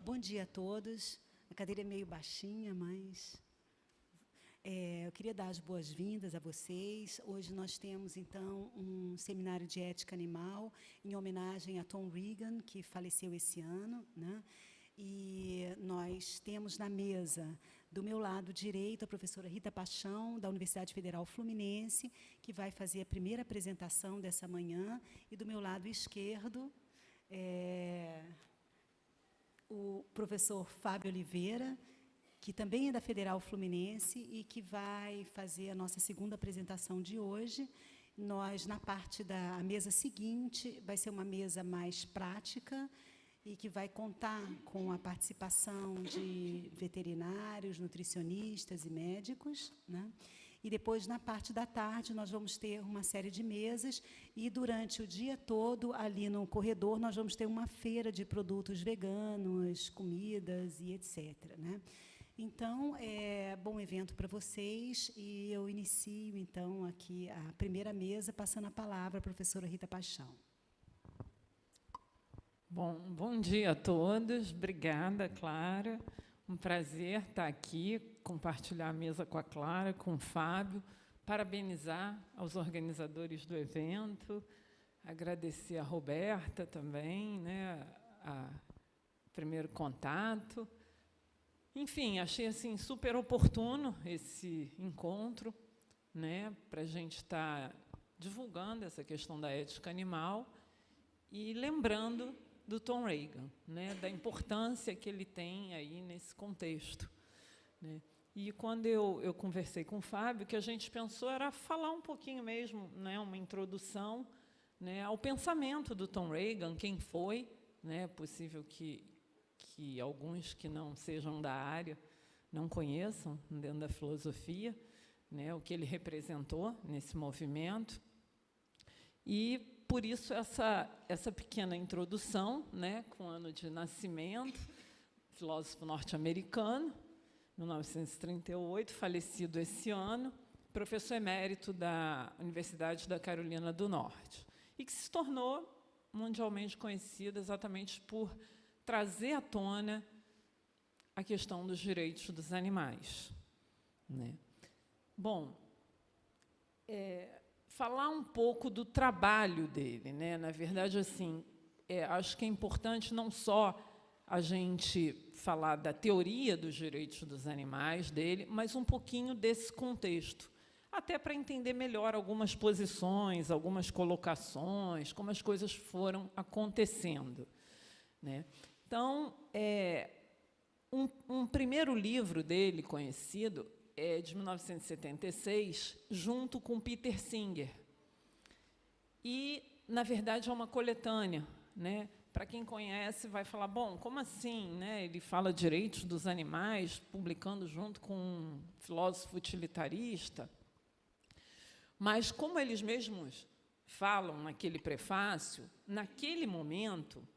Bom dia a todos. A cadeira é meio baixinha, mas eu queria dar as boas-vindas a vocês. Hoje nós temos, então, um seminário de ética animal em homenagem a Tom Regan, que faleceu esse ano, né? E nós temos na mesa, do meu lado direito, a professora Rita Paixão, da Universidade Federal Fluminense, que vai fazer a primeira apresentação dessa manhã, e do meu lado esquerdo, o professor Fábio Oliveira, que também é da Federal Fluminense e que vai fazer a nossa segunda apresentação de hoje. Nós, na parte da mesa seguinte, vai ser uma mesa mais prática e que vai contar com a participação de veterinários, nutricionistas e médicos, né? E depois, na parte da tarde, nós vamos ter uma série de mesas e, durante o dia todo, ali no corredor, nós vamos ter uma feira de produtos veganos, comidas e etc., né? Então, bom evento para vocês e eu inicio, então, aqui a primeira mesa, passando a palavra à professora Rita Paixão. Bom dia a todos. Obrigada, Clara. Um prazer estar aqui, compartilhar a mesa com a Clara, com o Fábio, parabenizar aos organizadores do evento, agradecer a Roberta também, né, a primeiro contato. Enfim, achei assim super oportuno esse encontro, né, para a gente estar divulgando essa questão da ética animal e lembrando do Tom Regan, né, da importância que ele tem aí nesse contexto, né. E quando eu conversei com o Fábio, o que a gente pensou era falar um pouquinho mesmo, né, uma introdução, né, ao pensamento do Tom Regan, quem foi, né, possível que alguns que não sejam da área não conheçam, dentro da filosofia, né, o que ele representou nesse movimento. E, por isso, essa pequena introdução, né, com o ano de nascimento, filósofo norte-americano, 1938, falecido esse ano, professor emérito da Universidade da Carolina do Norte, e que se tornou mundialmente conhecido exatamente por trazer à tona a questão dos direitos dos animais, né? Bom, falar um pouco do trabalho dele, né? Na verdade, assim, acho que é importante não só a gente falar da teoria dos direitos dos animais dele, mas um pouquinho desse contexto, até para entender melhor algumas posições, algumas colocações, como as coisas foram acontecendo, né? Então, um primeiro livro dele conhecido é de 1976, junto com Peter Singer. E, na verdade, é uma coletânea, né? Para quem conhece, vai falar, bom, como assim, né? Ele fala direitos dos animais, publicando junto com um filósofo utilitarista. Mas, como eles mesmos falam naquele prefácio, naquele momento,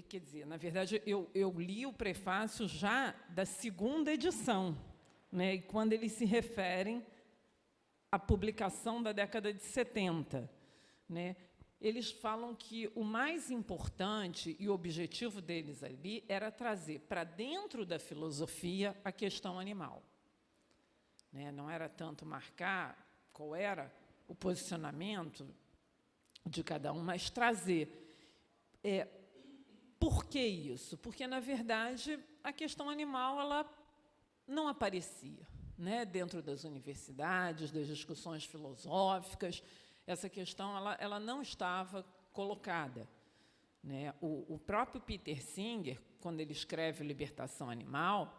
quer dizer, na verdade, eu li o prefácio já da segunda edição, né, e quando eles se referem à publicação da década de 70, né, eles falam que o mais importante e o objetivo deles ali era trazer para dentro da filosofia a questão animal, né, não era tanto marcar qual era o posicionamento de cada um, mas trazer. Por que isso? Porque, na verdade, a questão animal ela não aparecia, né, dentro das universidades, das discussões filosóficas. Essa questão ela não estava colocada, né? O próprio Peter Singer, quando ele escreve Libertação Animal,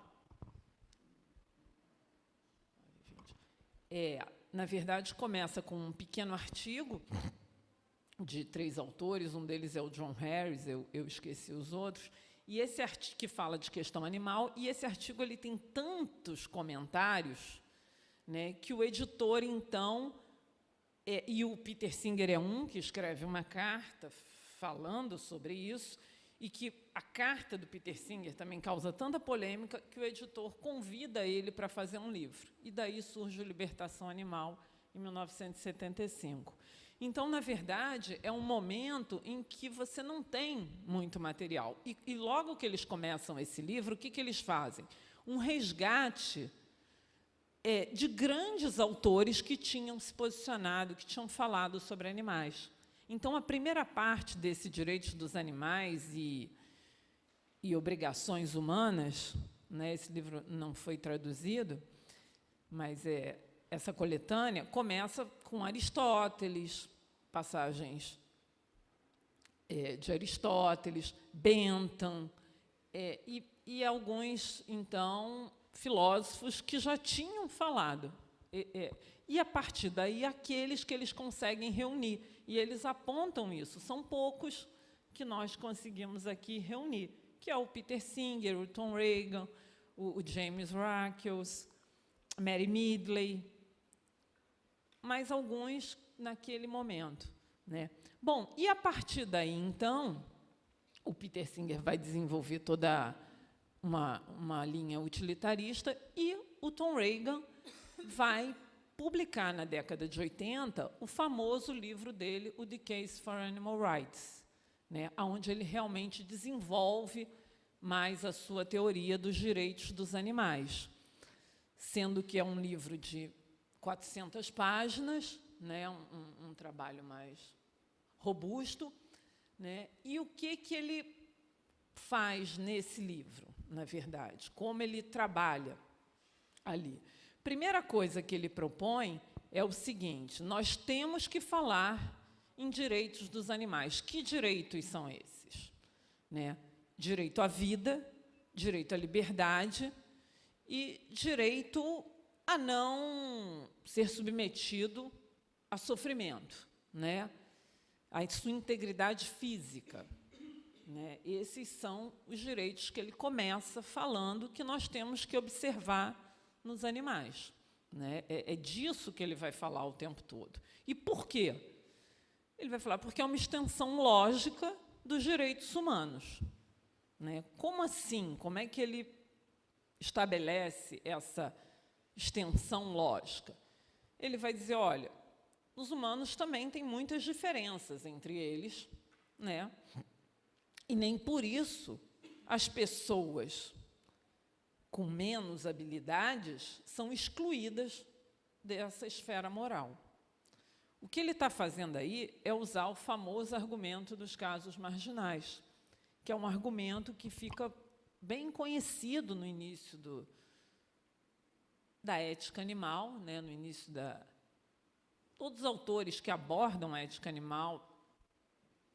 na verdade, começa com um pequeno artigo de 3 autores, um deles é o John Harris, eu esqueci os outros, e esse artigo que fala de questão animal, e esse artigo ele tem tantos comentários, né, que o editor, então, e o Peter Singer é um que escreve uma carta falando sobre isso, e que a carta do Peter Singer também causa tanta polêmica que o editor convida ele para fazer um livro. E daí surge o Libertação Animal, em 1975. Então, na verdade, é um momento em que você não tem muito material. E logo que eles começam esse livro, o que eles fazem? Um resgate de grandes autores que tinham se posicionado, que tinham falado sobre animais. Então, a primeira parte desse Direitos dos Animais e Obrigações Humanas, né, esse livro não foi traduzido, mas essa coletânea começa com Aristóteles, passagens de Aristóteles, Bentham, e alguns, então, filósofos que já tinham falado. E, a partir daí, aqueles que eles conseguem reunir. E eles apontam isso. São poucos que nós conseguimos aqui reunir, que é o Peter Singer, o Tom Regan, o James Rackles, Mary Midley, mais alguns naquele momento, né? Bom, e a partir daí, então, o Peter Singer vai desenvolver toda uma linha utilitarista e o Tom Regan vai publicar, na década de 80, o famoso livro dele, o The Case for Animal Rights, né, onde ele realmente desenvolve mais a sua teoria dos direitos dos animais, sendo que é um livro de 400 páginas, né, um trabalho mais robusto, né, e o que ele faz nesse livro, na verdade, como ele trabalha ali. Primeira coisa que ele propõe é o seguinte: nós temos que falar em direitos dos animais. Que direitos são esses? Né? Direito à vida, direito à liberdade e direito a não ser submetido a sofrimento, né? A sua integridade física. Né? Esses são os direitos que ele começa falando que nós temos que observar nos animais. Né? É disso que ele vai falar o tempo todo. E por quê? Ele vai falar porque é uma extensão lógica dos direitos humanos. Né? Como assim? Como é que ele estabelece essa extensão lógica? Ele vai dizer, olha, os humanos também têm muitas diferenças entre eles, né? E nem por isso as pessoas com menos habilidades são excluídas dessa esfera moral. O que ele está fazendo aí é usar o famoso argumento dos casos marginais, que é um argumento que fica bem conhecido no início da ética animal, né, no início todos os autores que abordam a ética animal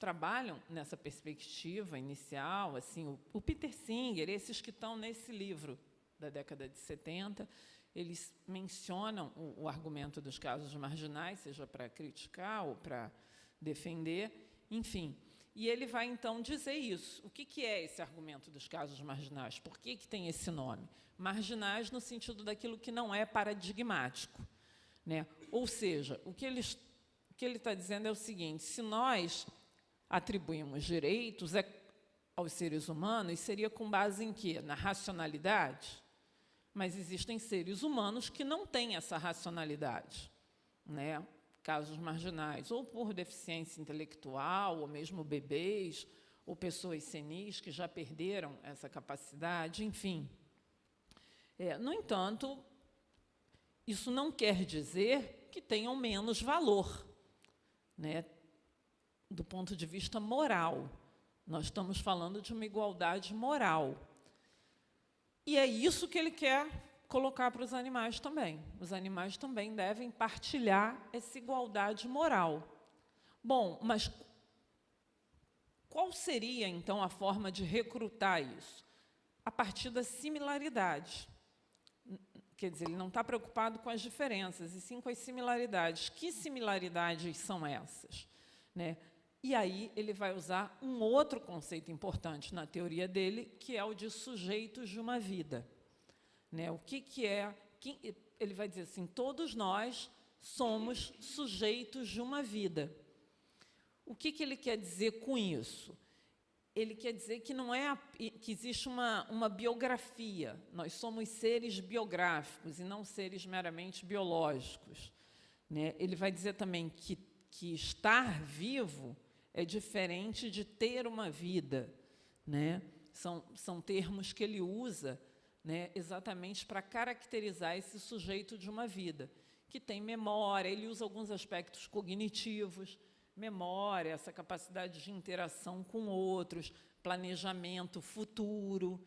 trabalham nessa perspectiva inicial, assim, o Peter Singer, esses que estão nesse livro da década de 70, eles mencionam o argumento dos casos marginais, seja para criticar ou para defender, enfim. E ele vai, então, dizer isso. O que é esse argumento dos casos marginais? Por que tem esse nome? Marginais no sentido daquilo que não é paradigmático. Né? Ou seja, o que ele está dizendo é o seguinte: se nós atribuímos direitos aos seres humanos, seria com base em quê? Na racionalidade? Mas existem seres humanos que não têm essa racionalidade, né? Casos marginais, ou por deficiência intelectual, ou mesmo bebês, ou pessoas senis que já perderam essa capacidade, enfim. No entanto, isso não quer dizer que tenham menos valor, né? Do ponto de vista moral. Nós estamos falando de uma igualdade moral. E é isso que ele quer colocar para os animais também. Os animais também devem partilhar essa igualdade moral. Bom, mas qual seria, então, a forma de recrutar isso? A partir da similaridade. Quer dizer, ele não está preocupado com as diferenças, e sim com as similaridades. Que similaridades são essas? Né? E aí ele vai usar um outro conceito importante na teoria dele, que é o de sujeitos de uma vida. Né? O que é? Ele vai dizer assim, todos nós somos sujeitos de uma vida. O que ele quer dizer com isso? Ele quer dizer que não é que existe uma biografia. Nós somos seres biográficos e não seres meramente biológicos. né? Ele vai dizer também que estar vivo é diferente de ter uma vida, né? São termos que ele usa, né, exatamente para caracterizar esse sujeito de uma vida, que tem memória. Ele usa alguns aspectos cognitivos, memória, essa capacidade de interação com outros, planejamento futuro,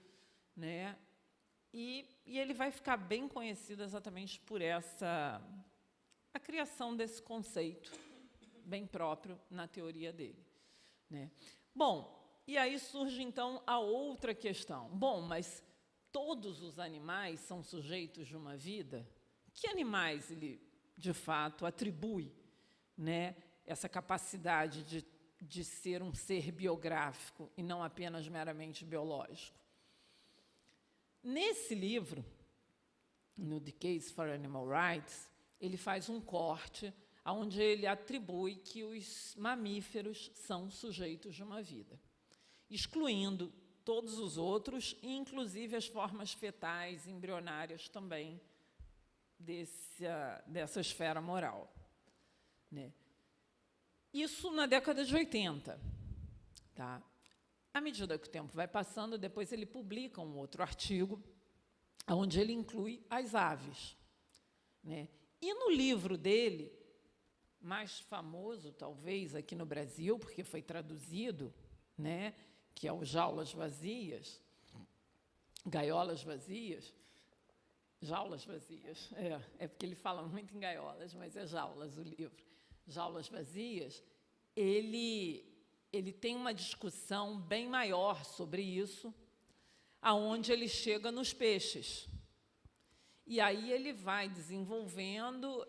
né? E ele vai ficar bem conhecido exatamente por a criação desse conceito bem próprio na teoria dele, né? Bom, e aí surge, então, a outra questão. Bom, mas todos os animais são sujeitos de uma vida? Que animais ele, de fato, atribui, né, essa capacidade de ser um ser biográfico e não apenas meramente biológico? Nesse livro, no The Case for Animal Rights, ele faz um corte onde ele atribui que os mamíferos são sujeitos de uma vida, excluindo todos os outros, inclusive as formas fetais, embrionárias também, dessa esfera moral, né? Isso na década de 80. Tá? À medida que o tempo vai passando, depois ele publica um outro artigo, onde ele inclui as aves, né? E no livro dele, mais famoso, talvez, aqui no Brasil, porque foi traduzido, né, que é o Jaulas Vazias, Gaiolas Vazias, Jaulas Vazias, é porque ele fala muito em gaiolas, mas é Jaulas o livro, Jaulas Vazias. Ele tem uma discussão bem maior sobre isso, aonde ele chega nos peixes. E aí ele vai desenvolvendo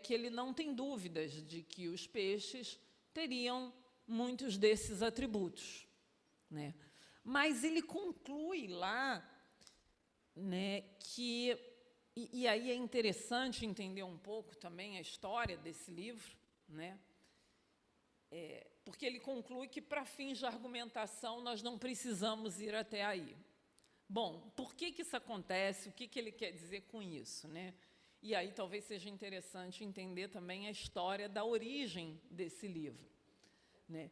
que ele não tem dúvidas de que os peixes teriam muitos desses atributos, né? Mas ele conclui lá, né, que... E aí é interessante entender um pouco também a história desse livro, né? Porque ele conclui que, para fins de argumentação, nós não precisamos ir até aí. Bom, por que isso acontece? O que ele quer dizer com isso, né? E aí talvez seja interessante entender também a história da origem desse livro, né?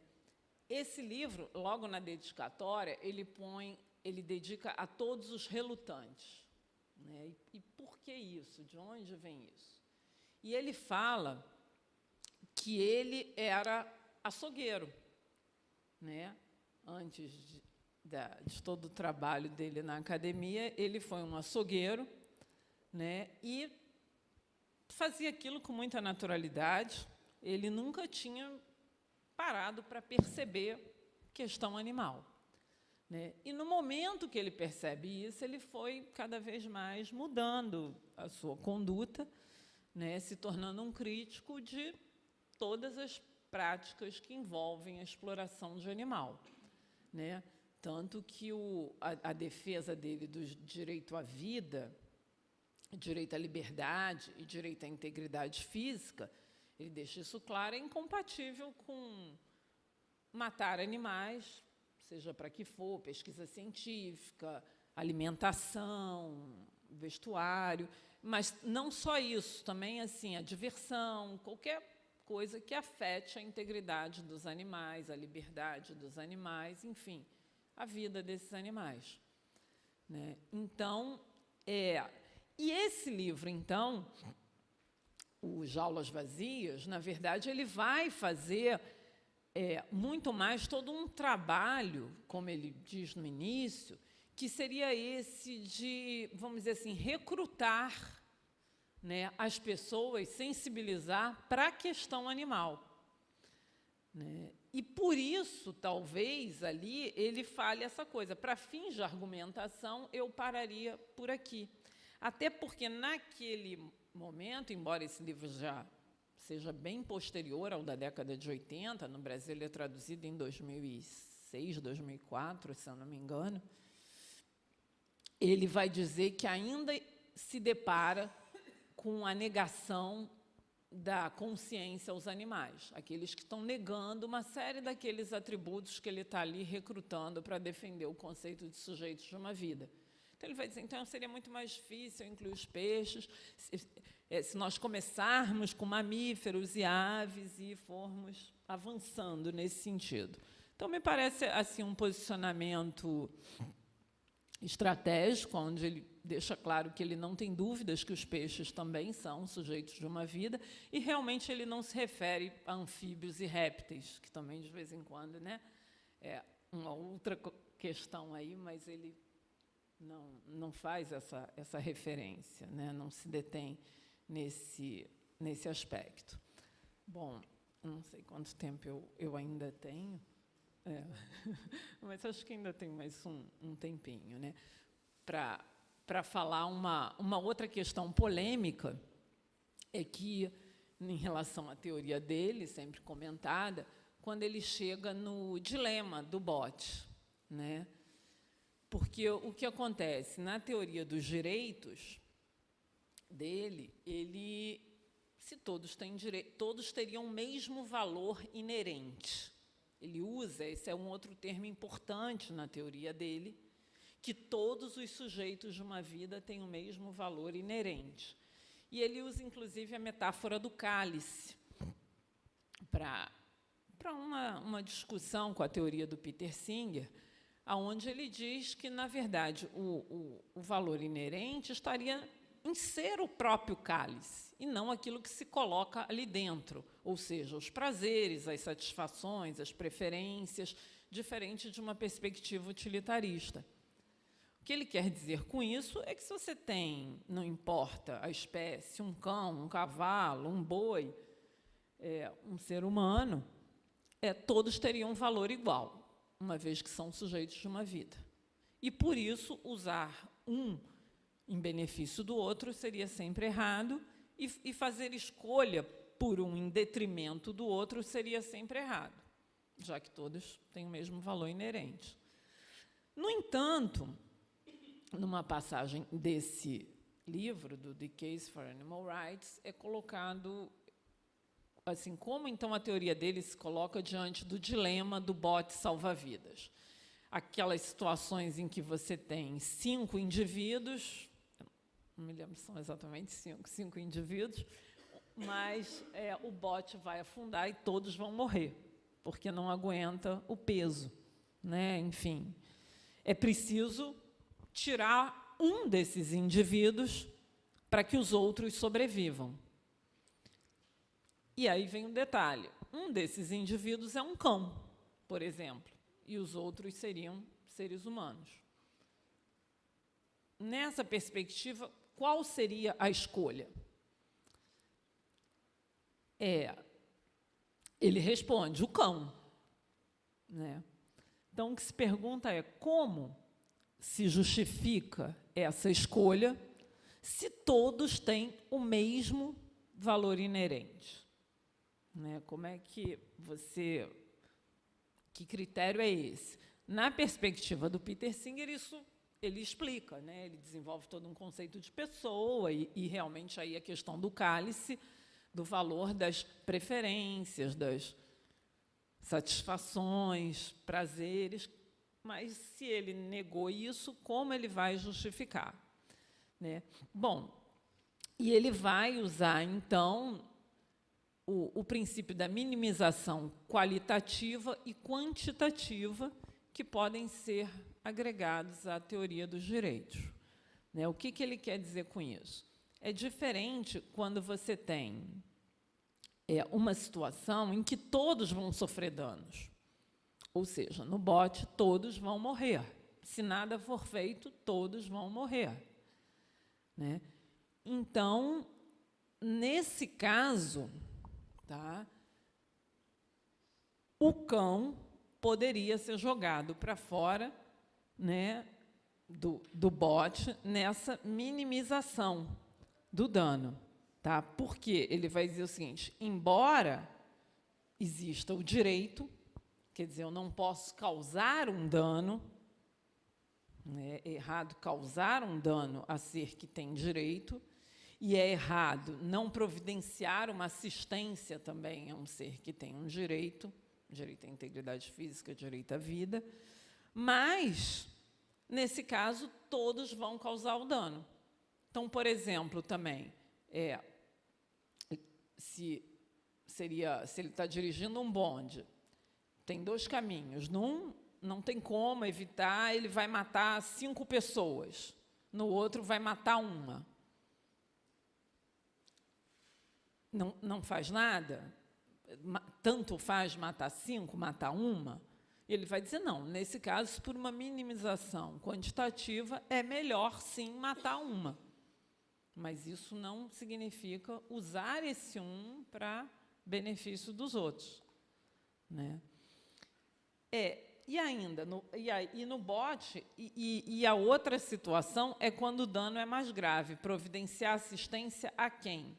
Esse livro, logo na dedicatória, ele dedica a todos os relutantes, né? E por que isso? De onde vem isso? E ele fala que ele era açougueiro, né? Antes de todo o trabalho dele na academia, ele foi um açougueiro, né? E fazia aquilo com muita naturalidade. Ele nunca tinha parado para perceber questão animal, né? E, no momento que ele percebe isso, ele foi cada vez mais mudando a sua conduta, né? Se tornando um crítico de todas as práticas que envolvem a exploração de animal, né? Tanto que a defesa dele do direito à vida, direito à liberdade e direito à integridade física, ele deixa isso claro, é incompatível com matar animais, seja para que for, pesquisa científica, alimentação, vestuário, mas não só isso, também assim, a diversão, qualquer coisa que afete a integridade dos animais, a liberdade dos animais, enfim, a vida desses animais, né? Então, e esse livro, então, o Jaulas Vazias, na verdade, ele vai fazer muito mais todo um trabalho, como ele diz no início, que seria esse de, vamos dizer assim, recrutar, né, as pessoas, sensibilizar para a questão animal, né? E, por isso, talvez, ali, ele fale essa coisa. Para fins de argumentação, eu pararia por aqui. Até porque, naquele momento, embora esse livro já seja bem posterior ao da década de 80, no Brasil ele é traduzido em 2006, 2004, se eu não me engano, ele vai dizer que ainda se depara com a negação da consciência aos animais, aqueles que estão negando uma série daqueles atributos que ele está ali recrutando para defender o conceito de sujeitos de uma vida. Então, ele vai dizer, então, seria muito mais difícil incluir os peixes, se nós começarmos com mamíferos e aves e formos avançando nesse sentido. Então, me parece assim um posicionamento estratégico, onde ele deixa claro que ele não tem dúvidas que os peixes também são sujeitos de uma vida, e realmente ele não se refere a anfíbios e répteis, que também, de vez em quando, né, é uma outra questão aí, mas ele não faz essa referência, né, não se detém nesse aspecto. Bom, não sei quanto tempo eu ainda tenho, mas acho que ainda tem mais um tempinho, né, para falar uma outra questão polêmica, é que, em relação à teoria dele, sempre comentada, quando ele chega no dilema do bote, né? Porque o que acontece? Na teoria dos direitos dele, se todos têm direito, todos teriam o mesmo valor inerente. Ele usa, esse é um outro termo importante na teoria dele, que todos os sujeitos de uma vida têm o mesmo valor inerente. E ele usa, inclusive, a metáfora do cálice para uma discussão com a teoria do Peter Singer, onde ele diz que, na verdade, o valor inerente estaria em ser o próprio cálice, e não aquilo que se coloca ali dentro, ou seja, os prazeres, as satisfações, as preferências, diferente de uma perspectiva utilitarista. O que ele quer dizer com isso é que, se você tem, não importa a espécie, um cão, um cavalo, um boi, um ser humano, todos teriam um valor igual, uma vez que são sujeitos de uma vida. E, por isso, usar um em benefício do outro seria sempre errado, e fazer escolha por um em detrimento do outro seria sempre errado, já que todos têm o mesmo valor inerente. No entanto, numa passagem desse livro, do The Case for Animal Rights, é colocado assim, como então a teoria dele se coloca diante do dilema do bote salva-vidas. Aquelas situações em que você tem 5 indivíduos, não me lembro se são exatamente 5 indivíduos, mas o bote vai afundar e todos vão morrer, porque não aguenta o peso, né? Enfim, é preciso tirar um desses indivíduos para que os outros sobrevivam. E aí vem um detalhe: um desses indivíduos é um cão, por exemplo, e os outros seriam seres humanos. Nessa perspectiva, qual seria a escolha? Ele responde: o cão, né? Então, o que se pergunta é como se justifica essa escolha se todos têm o mesmo valor inerente, né? Como é que que critério é esse? Na perspectiva do Peter Singer, isso ele explica, né? Ele desenvolve todo um conceito de pessoa e realmente aí a questão do cálice, do valor das preferências, das satisfações, prazeres. Mas, se ele negou isso, como ele vai justificar, né? Bom, e ele vai usar, então, o princípio da minimização qualitativa e quantitativa que podem ser agregados à teoria dos direitos, né? O que ele quer dizer com isso? É diferente quando você tem uma situação em que todos vão sofrer danos. Ou seja, no bote, todos vão morrer. Se nada for feito, todos vão morrer, né? Então, nesse caso, tá, o cão poderia ser jogado para fora, né, do bote, nessa minimização do dano. Tá? Porque ele vai dizer o seguinte: embora exista o direito, quer dizer, eu não posso causar um dano, né, é errado causar um dano a ser que tem direito, e é errado não providenciar uma assistência também a um ser que tem um direito à integridade física, direito à vida, mas, nesse caso, todos vão causar o dano. Então, por exemplo, também, se ele está dirigindo um bonde, tem 2 caminhos. Num, não tem como evitar, ele vai matar 5 pessoas. No outro, vai matar 1. Não faz nada? Tanto faz matar 5, matar 1? Ele vai dizer, não, nesse caso, por uma minimização quantitativa, é melhor, sim, matar 1. Mas isso não significa usar esse 1 para benefício dos outros, né? E ainda, no bote, e a outra situação é quando o dano é mais grave, providenciar assistência a quem?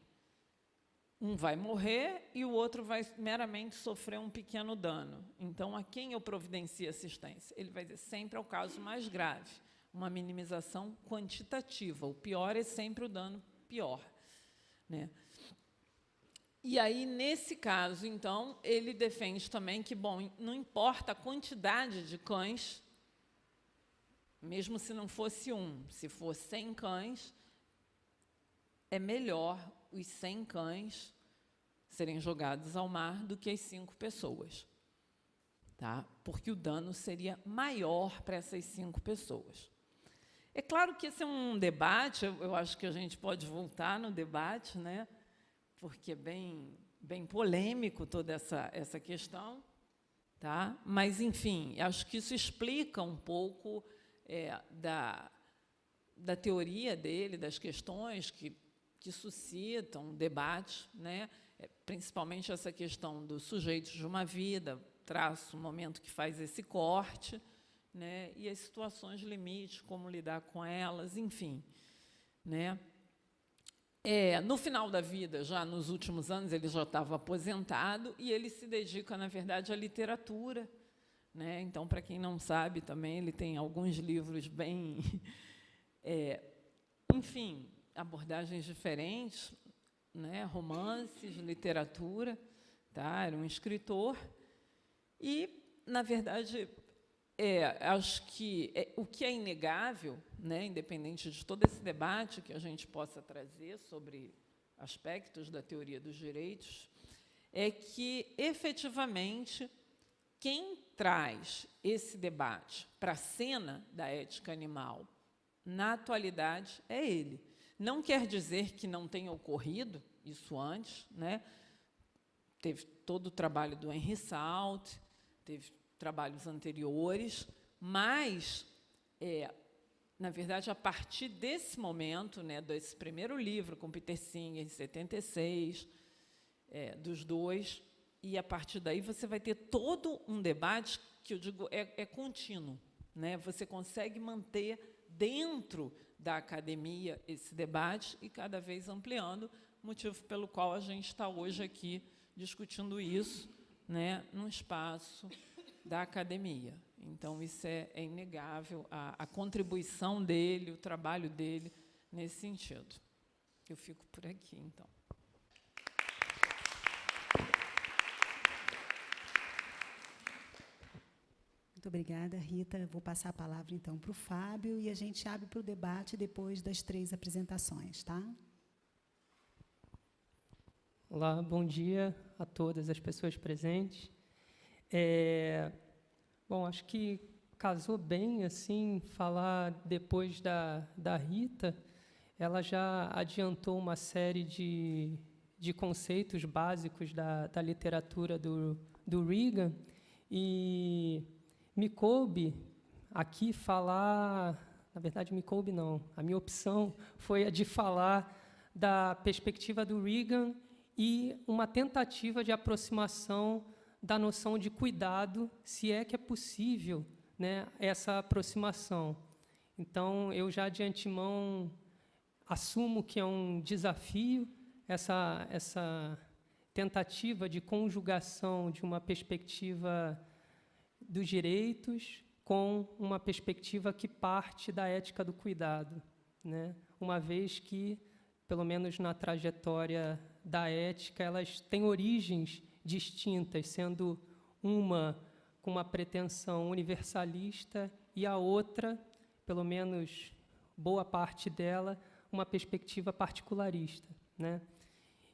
Um vai morrer e o outro vai meramente sofrer um pequeno dano. Então, a quem eu providencio assistência? Ele vai dizer sempre ao caso mais grave, uma minimização quantitativa. O pior é sempre o dano pior, né? E aí, nesse caso, então, ele defende também que, bom, não importa a quantidade de cães, mesmo se não fosse 1, se for 100 cães, é melhor os 100 cães serem jogados ao mar do que as 5 pessoas, tá? Porque o dano seria maior para essas 5 pessoas. É claro que esse é um debate, eu acho que a gente pode voltar no debate, né? Porque é bem polêmico toda essa questão, tá? Mas, enfim, acho que isso explica um pouco da teoria dele, das questões que suscitam debate, né? Principalmente essa questão dos sujeitos de uma vida, traço o momento que faz esse corte, né? E as situações limite, como lidar com elas, enfim, né? No final da vida, já nos últimos anos, ele já estava aposentado e ele se dedica, na verdade, à literatura, né? Então, para quem não sabe, também ele tem alguns livros bem, enfim, abordagens diferentes, né? Romances, literatura, tá? Era um escritor e, na verdade, acho que o que é inegável, né, independente de todo esse debate que a gente possa trazer sobre aspectos da teoria dos direitos, é que, efetivamente, quem traz esse debate para a cena da ética animal, na atualidade, é ele. Não quer dizer que não tenha ocorrido isso antes, né? Teve todo o trabalho do Henry Salt, teve trabalhos anteriores, mas, na verdade, a partir desse momento, né, desse primeiro livro, com Peter Singer, em 76, dos 2, e, a partir daí, você vai ter todo um debate que, eu digo, é contínuo, né? Você consegue manter dentro da academia esse debate e cada vez ampliando, motivo pelo qual a gente está hoje aqui discutindo isso, né, num espaço da academia. Então, isso é inegável, a contribuição dele, o trabalho dele nesse sentido. Eu fico por aqui, então. Muito obrigada, Rita. Vou passar a palavra, então, para o Fábio e a gente abre para o debate depois das 3 apresentações, tá? Olá, bom dia a todas as pessoas presentes. Bom, acho que casou bem, assim, falar depois da Rita. Ela já adiantou uma série de conceitos básicos da literatura do Reagan, e me coube aqui falar, na verdade, me coube não, a minha opção foi a de falar da perspectiva do Reagan e uma tentativa de aproximação da noção de cuidado, se é que é possível, né, essa aproximação. Então, eu já de antemão assumo que é um desafio essa tentativa de conjugação de uma perspectiva dos direitos com uma perspectiva que parte da ética do cuidado, né? Uma vez que, pelo menos na trajetória da ética, elas têm origens distintas, sendo uma com uma pretensão universalista e a outra, pelo menos boa parte dela, uma perspectiva particularista, né?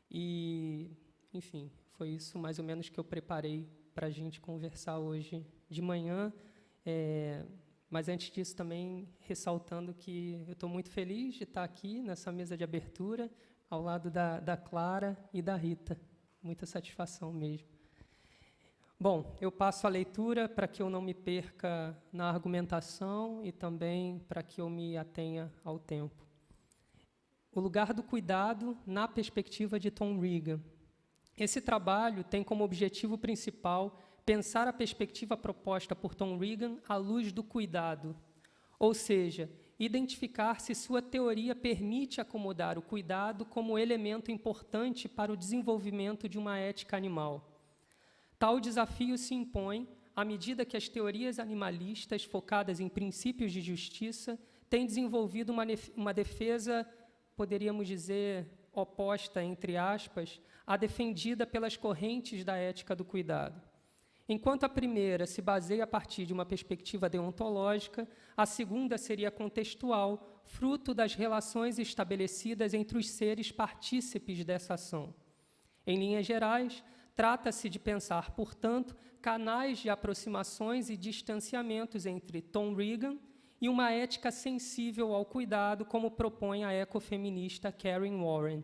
E enfim, foi isso mais ou menos que eu preparei para a gente conversar hoje de manhã. Mas antes disso também ressaltando que eu estou muito feliz de estar aqui nessa mesa de abertura, ao lado da Clara e da Rita. Muita satisfação mesmo. Bom, eu passo a leitura para que eu não me perca na argumentação e também para que eu me atenha ao tempo. O lugar do cuidado na perspectiva de Tom Regan. Esse trabalho tem como objetivo principal pensar a perspectiva proposta por Tom Regan à luz do cuidado, ou seja, identificar se sua teoria permite acomodar o cuidado como elemento importante para o desenvolvimento de uma ética animal. Tal desafio se impõe à medida que as teorias animalistas focadas em princípios de justiça têm desenvolvido uma defesa, poderíamos dizer, oposta, entre aspas, à defendida pelas correntes da ética do cuidado. Enquanto a primeira se baseia a partir de uma perspectiva deontológica, a segunda seria contextual, fruto das relações estabelecidas entre os seres partícipes dessa ação. Em linhas gerais, trata-se de pensar, portanto, canais de aproximações e distanciamentos entre Tom Regan e uma ética sensível ao cuidado, como propõe a ecofeminista Karen Warren.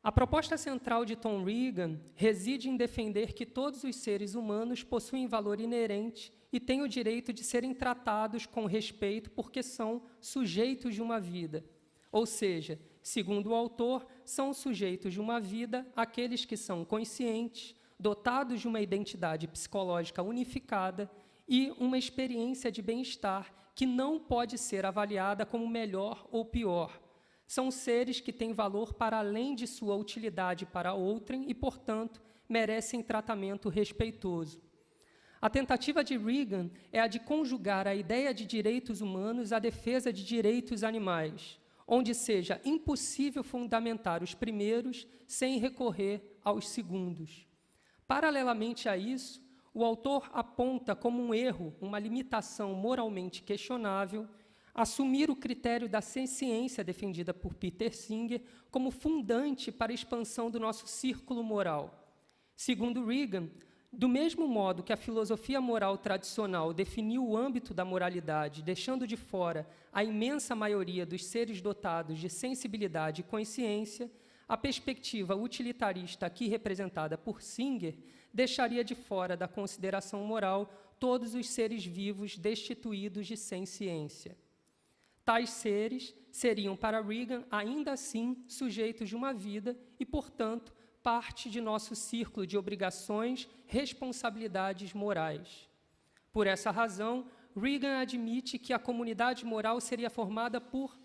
A proposta central de Tom Regan reside em defender que todos os seres humanos possuem valor inerente e têm o direito de serem tratados com respeito porque são sujeitos de uma vida. Ou seja, segundo o autor, são sujeitos de uma vida aqueles que são conscientes, dotados de uma identidade psicológica unificada e uma experiência de bem-estar que não pode ser avaliada como melhor ou pior. São seres que têm valor para além de sua utilidade para outrem e, portanto, merecem tratamento respeitoso. A tentativa de Regan é a de conjugar a ideia de direitos humanos à defesa de direitos animais, onde seja impossível fundamentar os primeiros sem recorrer aos segundos. Paralelamente a isso, o autor aponta como um erro, uma limitação moralmente questionável, assumir o critério da ciência defendida por Peter Singer como fundante para a expansão do nosso círculo moral. Segundo Regan, do mesmo modo que a filosofia moral tradicional definiu o âmbito da moralidade, deixando de fora a imensa maioria dos seres dotados de sensibilidade e consciência, a perspectiva utilitarista aqui representada por Singer deixaria de fora da consideração moral todos os seres vivos destituídos de senciência. Tais seres seriam, para Regan, ainda assim sujeitos de uma vida e, portanto, parte de nosso círculo de obrigações, responsabilidades morais. Por essa razão, Regan admite que a comunidade moral seria formada por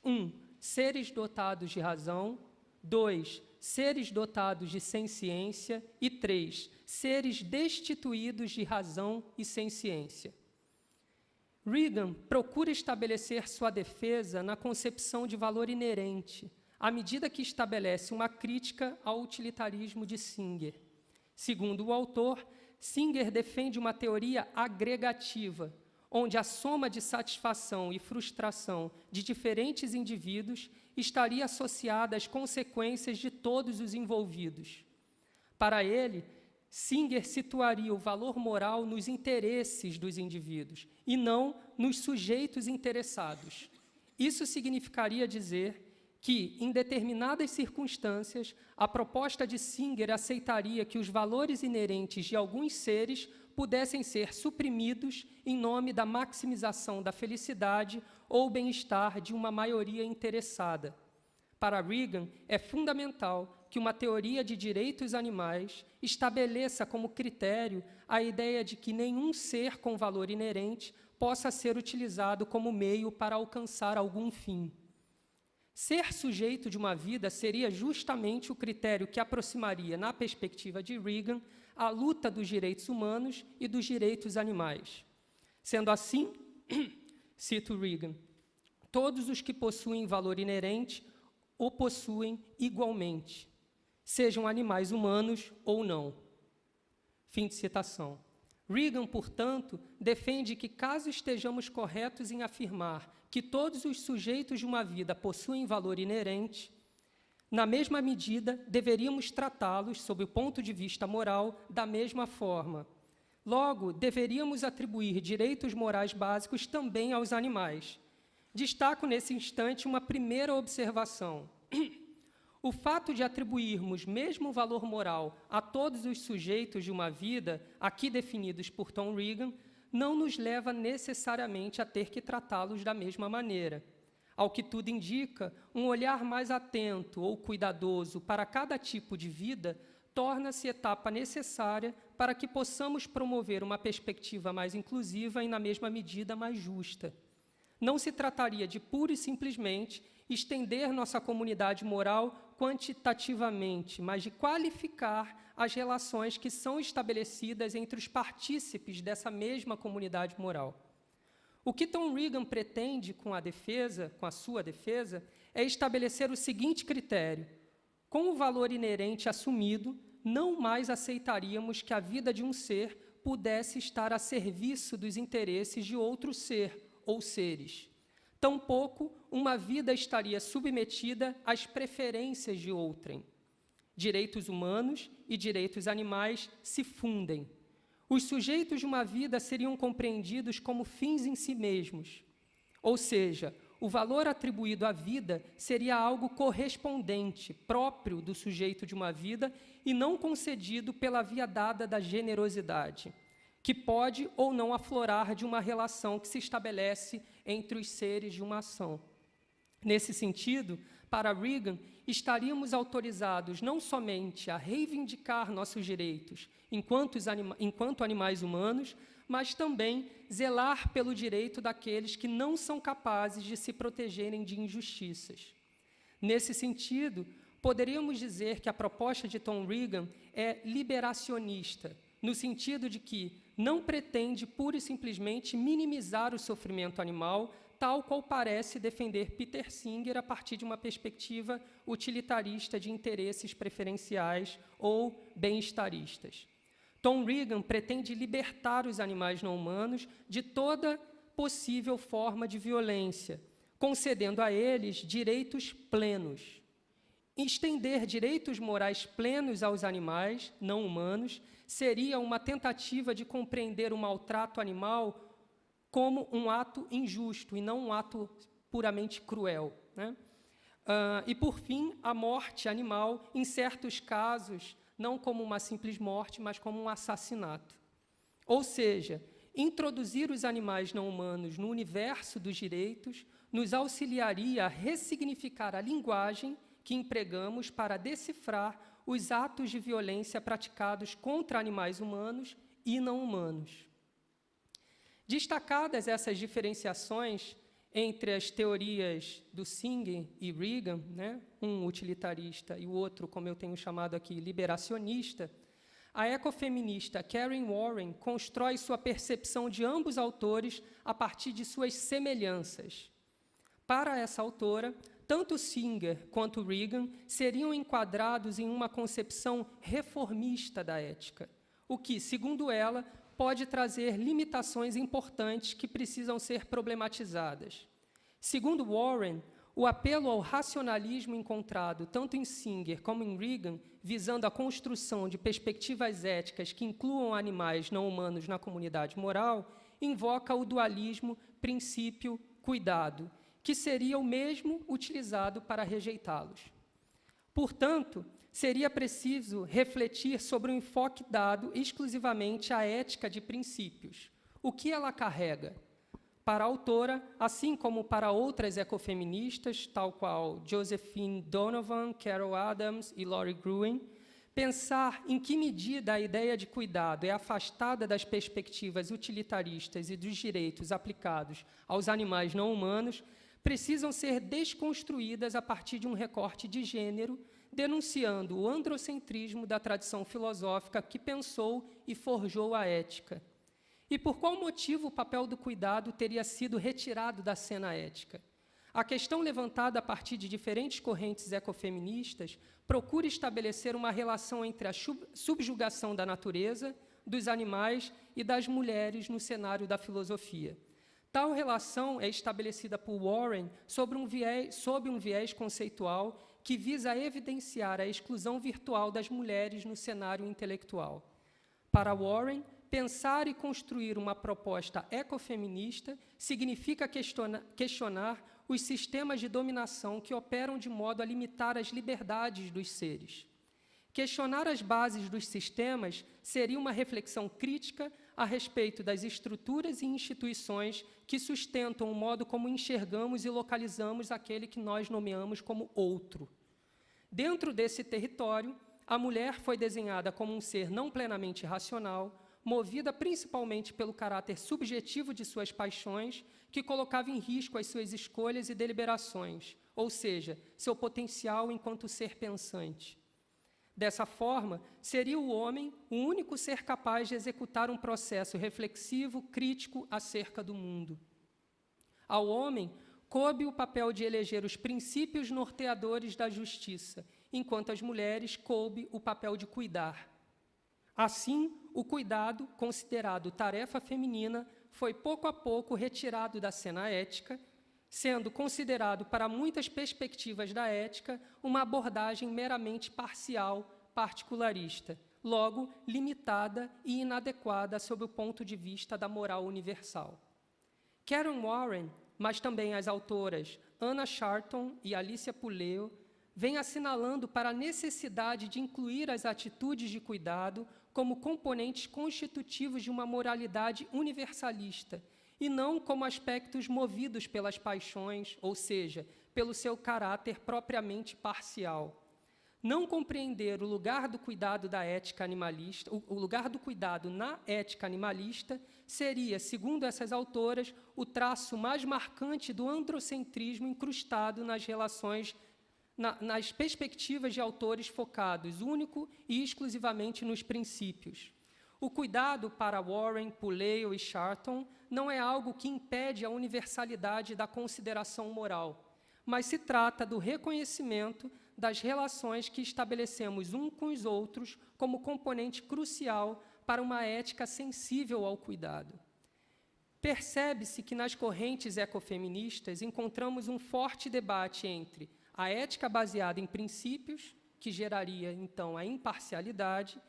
1. Seres dotados de razão, 2. Seres dotados de senciência e 3. Seres destituídos de razão e senciência. Regan procura estabelecer sua defesa na concepção de valor inerente, à medida que estabelece uma crítica ao utilitarismo de Singer. Segundo o autor, Singer defende uma teoria agregativa, onde a soma de satisfação e frustração de diferentes indivíduos estaria associada às consequências de todos os envolvidos. Para ele, Singer situaria o valor moral nos interesses dos indivíduos e não nos sujeitos interessados. Isso significaria dizer que, em determinadas circunstâncias, a proposta de Singer aceitaria que os valores inerentes de alguns seres pudessem ser suprimidos em nome da maximização da felicidade ou bem-estar de uma maioria interessada. Para Regan, é fundamental que uma teoria de direitos animais estabeleça como critério a ideia de que nenhum ser com valor inerente possa ser utilizado como meio para alcançar algum fim. Ser sujeito de uma vida seria justamente o critério que aproximaria, na perspectiva de Regan, a luta dos direitos humanos e dos direitos animais. Sendo assim, cito Regan, todos os que possuem valor inerente o possuem igualmente, sejam animais humanos ou não. Fim de citação. Regan, portanto, defende que, caso estejamos corretos em afirmar que todos os sujeitos de uma vida possuem valor inerente, Na mesma medida, deveríamos tratá-los, sob o ponto de vista moral, da mesma forma. Logo, deveríamos atribuir direitos morais básicos também aos animais. Destaco, nesse instante, uma primeira observação. O fato de atribuirmos mesmo valor moral a todos os sujeitos de uma vida, aqui definidos por Tom Regan, não nos leva necessariamente a ter que tratá-los da mesma maneira. Ao que tudo indica, um olhar mais atento ou cuidadoso para cada tipo de vida torna-se etapa necessária para que possamos promover uma perspectiva mais inclusiva e, na mesma medida, mais justa. Não se trataria de, pura e simplesmente, estender nossa comunidade moral quantitativamente, mas de qualificar as relações que são estabelecidas entre os partícipes dessa mesma comunidade moral. O que Tom Regan pretende com a sua defesa, é estabelecer o seguinte critério: com o valor inerente assumido, não mais aceitaríamos que a vida de um ser pudesse estar a serviço dos interesses de outro ser ou seres. Tampouco uma vida estaria submetida às preferências de outrem. Direitos humanos e direitos animais se fundem. Os sujeitos de uma vida seriam compreendidos como fins em si mesmos. Ou seja, o valor atribuído à vida seria algo correspondente, próprio do sujeito de uma vida e não concedido pela via dada da generosidade, que pode ou não aflorar de uma relação que se estabelece entre os seres de uma ação. Nesse sentido, para Regan, estaríamos autorizados não somente a reivindicar nossos direitos enquanto animais humanos, mas também zelar pelo direito daqueles que não são capazes de se protegerem de injustiças. Nesse sentido, poderíamos dizer que a proposta de Tom Regan é liberacionista, no sentido de que não pretende pura e simplesmente minimizar o sofrimento animal, tal qual parece defender Peter Singer a partir de uma perspectiva utilitarista de interesses preferenciais ou bem-estaristas. Tom Regan pretende libertar os animais não humanos de toda possível forma de violência, concedendo a eles direitos plenos. Estender direitos morais plenos aos animais não humanos seria uma tentativa de compreender o maltrato animal como um ato injusto e não um ato puramente cruel, né? E, por fim, a morte animal, em certos casos, não como uma simples morte, mas como um assassinato. Ou seja, introduzir os animais não humanos no universo dos direitos nos auxiliaria a ressignificar a linguagem que empregamos para decifrar os atos de violência praticados contra animais humanos e não humanos. Destacadas essas diferenciações entre as teorias do Singer e Regan, né, um utilitarista e o outro, como eu tenho chamado aqui, liberacionista, a ecofeminista Karen Warren constrói sua percepção de ambos autores a partir de suas semelhanças. Para essa autora, tanto Singer quanto Regan seriam enquadrados em uma concepção reformista da ética, o que, segundo ela, pode trazer limitações importantes que precisam ser problematizadas. Segundo Warren, o apelo ao racionalismo encontrado tanto em Singer como em Regan, visando a construção de perspectivas éticas que incluam animais não humanos na comunidade moral, invoca o dualismo princípio-cuidado, que seria o mesmo utilizado para rejeitá-los. Portanto, seria preciso refletir sobre um enfoque dado exclusivamente à ética de princípios. O que ela carrega? Para a autora, assim como para outras ecofeministas, tal qual Josephine Donovan, Carol Adams e Lori Gruen, pensar em que medida a ideia de cuidado é afastada das perspectivas utilitaristas e dos direitos aplicados aos animais não humanos precisam ser desconstruídas a partir de um recorte de gênero, denunciando o androcentrismo da tradição filosófica que pensou e forjou a ética. E por qual motivo o papel do cuidado teria sido retirado da cena ética? A questão levantada a partir de diferentes correntes ecofeministas procura estabelecer uma relação entre a subjugação da natureza, dos animais e das mulheres no cenário da filosofia. Tal relação é estabelecida por Warren sob um viés conceitual que visa evidenciar a exclusão virtual das mulheres no cenário intelectual. Para Warren, pensar e construir uma proposta ecofeminista significa questionar os sistemas de dominação que operam de modo a limitar as liberdades dos seres. Questionar as bases dos sistemas seria uma reflexão crítica a respeito das estruturas e instituições que sustentam o modo como enxergamos e localizamos aquele que nós nomeamos como outro. Dentro desse território, a mulher foi desenhada como um ser não plenamente racional, movida principalmente pelo caráter subjetivo de suas paixões, que colocava em risco as suas escolhas e deliberações, ou seja, seu potencial enquanto ser pensante. Dessa forma, seria o homem o único ser capaz de executar um processo reflexivo, crítico acerca do mundo. Ao homem, coube o papel de eleger os princípios norteadores da justiça, enquanto às mulheres coube o papel de cuidar. Assim, o cuidado, considerado tarefa feminina, foi pouco a pouco retirado da cena ética, sendo considerado, para muitas perspectivas da ética, uma abordagem meramente parcial, particularista, logo limitada e inadequada sob o ponto de vista da moral universal. Karen Warren, mas também as autoras Anna Charton e Alicia Puleo, vêm assinalando para a necessidade de incluir as atitudes de cuidado como componentes constitutivos de uma moralidade universalista, e não como aspectos movidos pelas paixões, ou seja, pelo seu caráter propriamente parcial. Não compreender o lugar do cuidado da ética animalista, o lugar do cuidado na ética animalista, seria, segundo essas autoras, o traço mais marcante do androcentrismo incrustado nas relações, nas perspectivas de autores focados único e exclusivamente nos princípios. O cuidado para Warren, Puleo e Charton não é algo que impede a universalidade da consideração moral, mas se trata do reconhecimento das relações que estabelecemos uns com os outros como componente crucial para uma ética sensível ao cuidado. Percebe-se que nas correntes ecofeministas encontramos um forte debate entre a ética baseada em princípios, que geraria, então, a imparcialidade,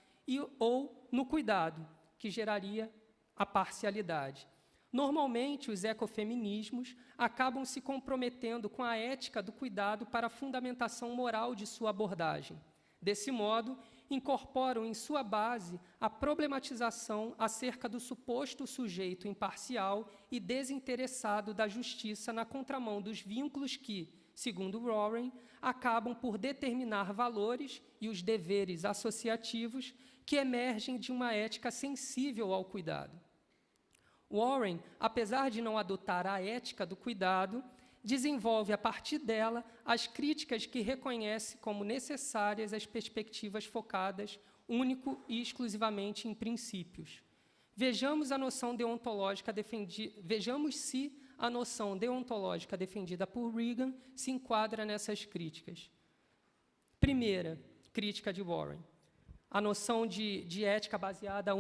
ou no cuidado, que geraria a parcialidade. Normalmente, os ecofeminismos acabam se comprometendo com a ética do cuidado para a fundamentação moral de sua abordagem. Desse modo, incorporam em sua base a problematização acerca do suposto sujeito imparcial e desinteressado da justiça na contramão dos vínculos que, segundo Warren, acabam por determinar valores e os deveres associativos que emergem de uma ética sensível ao cuidado. Warren, apesar de não adotar a ética do cuidado, desenvolve a partir dela as críticas que reconhece como necessárias as perspectivas focadas único e exclusivamente em princípios. Vejamos se a noção deontológica defendida por Reagan se enquadra nessas críticas. Primeira crítica de Warren, a noção de ética baseada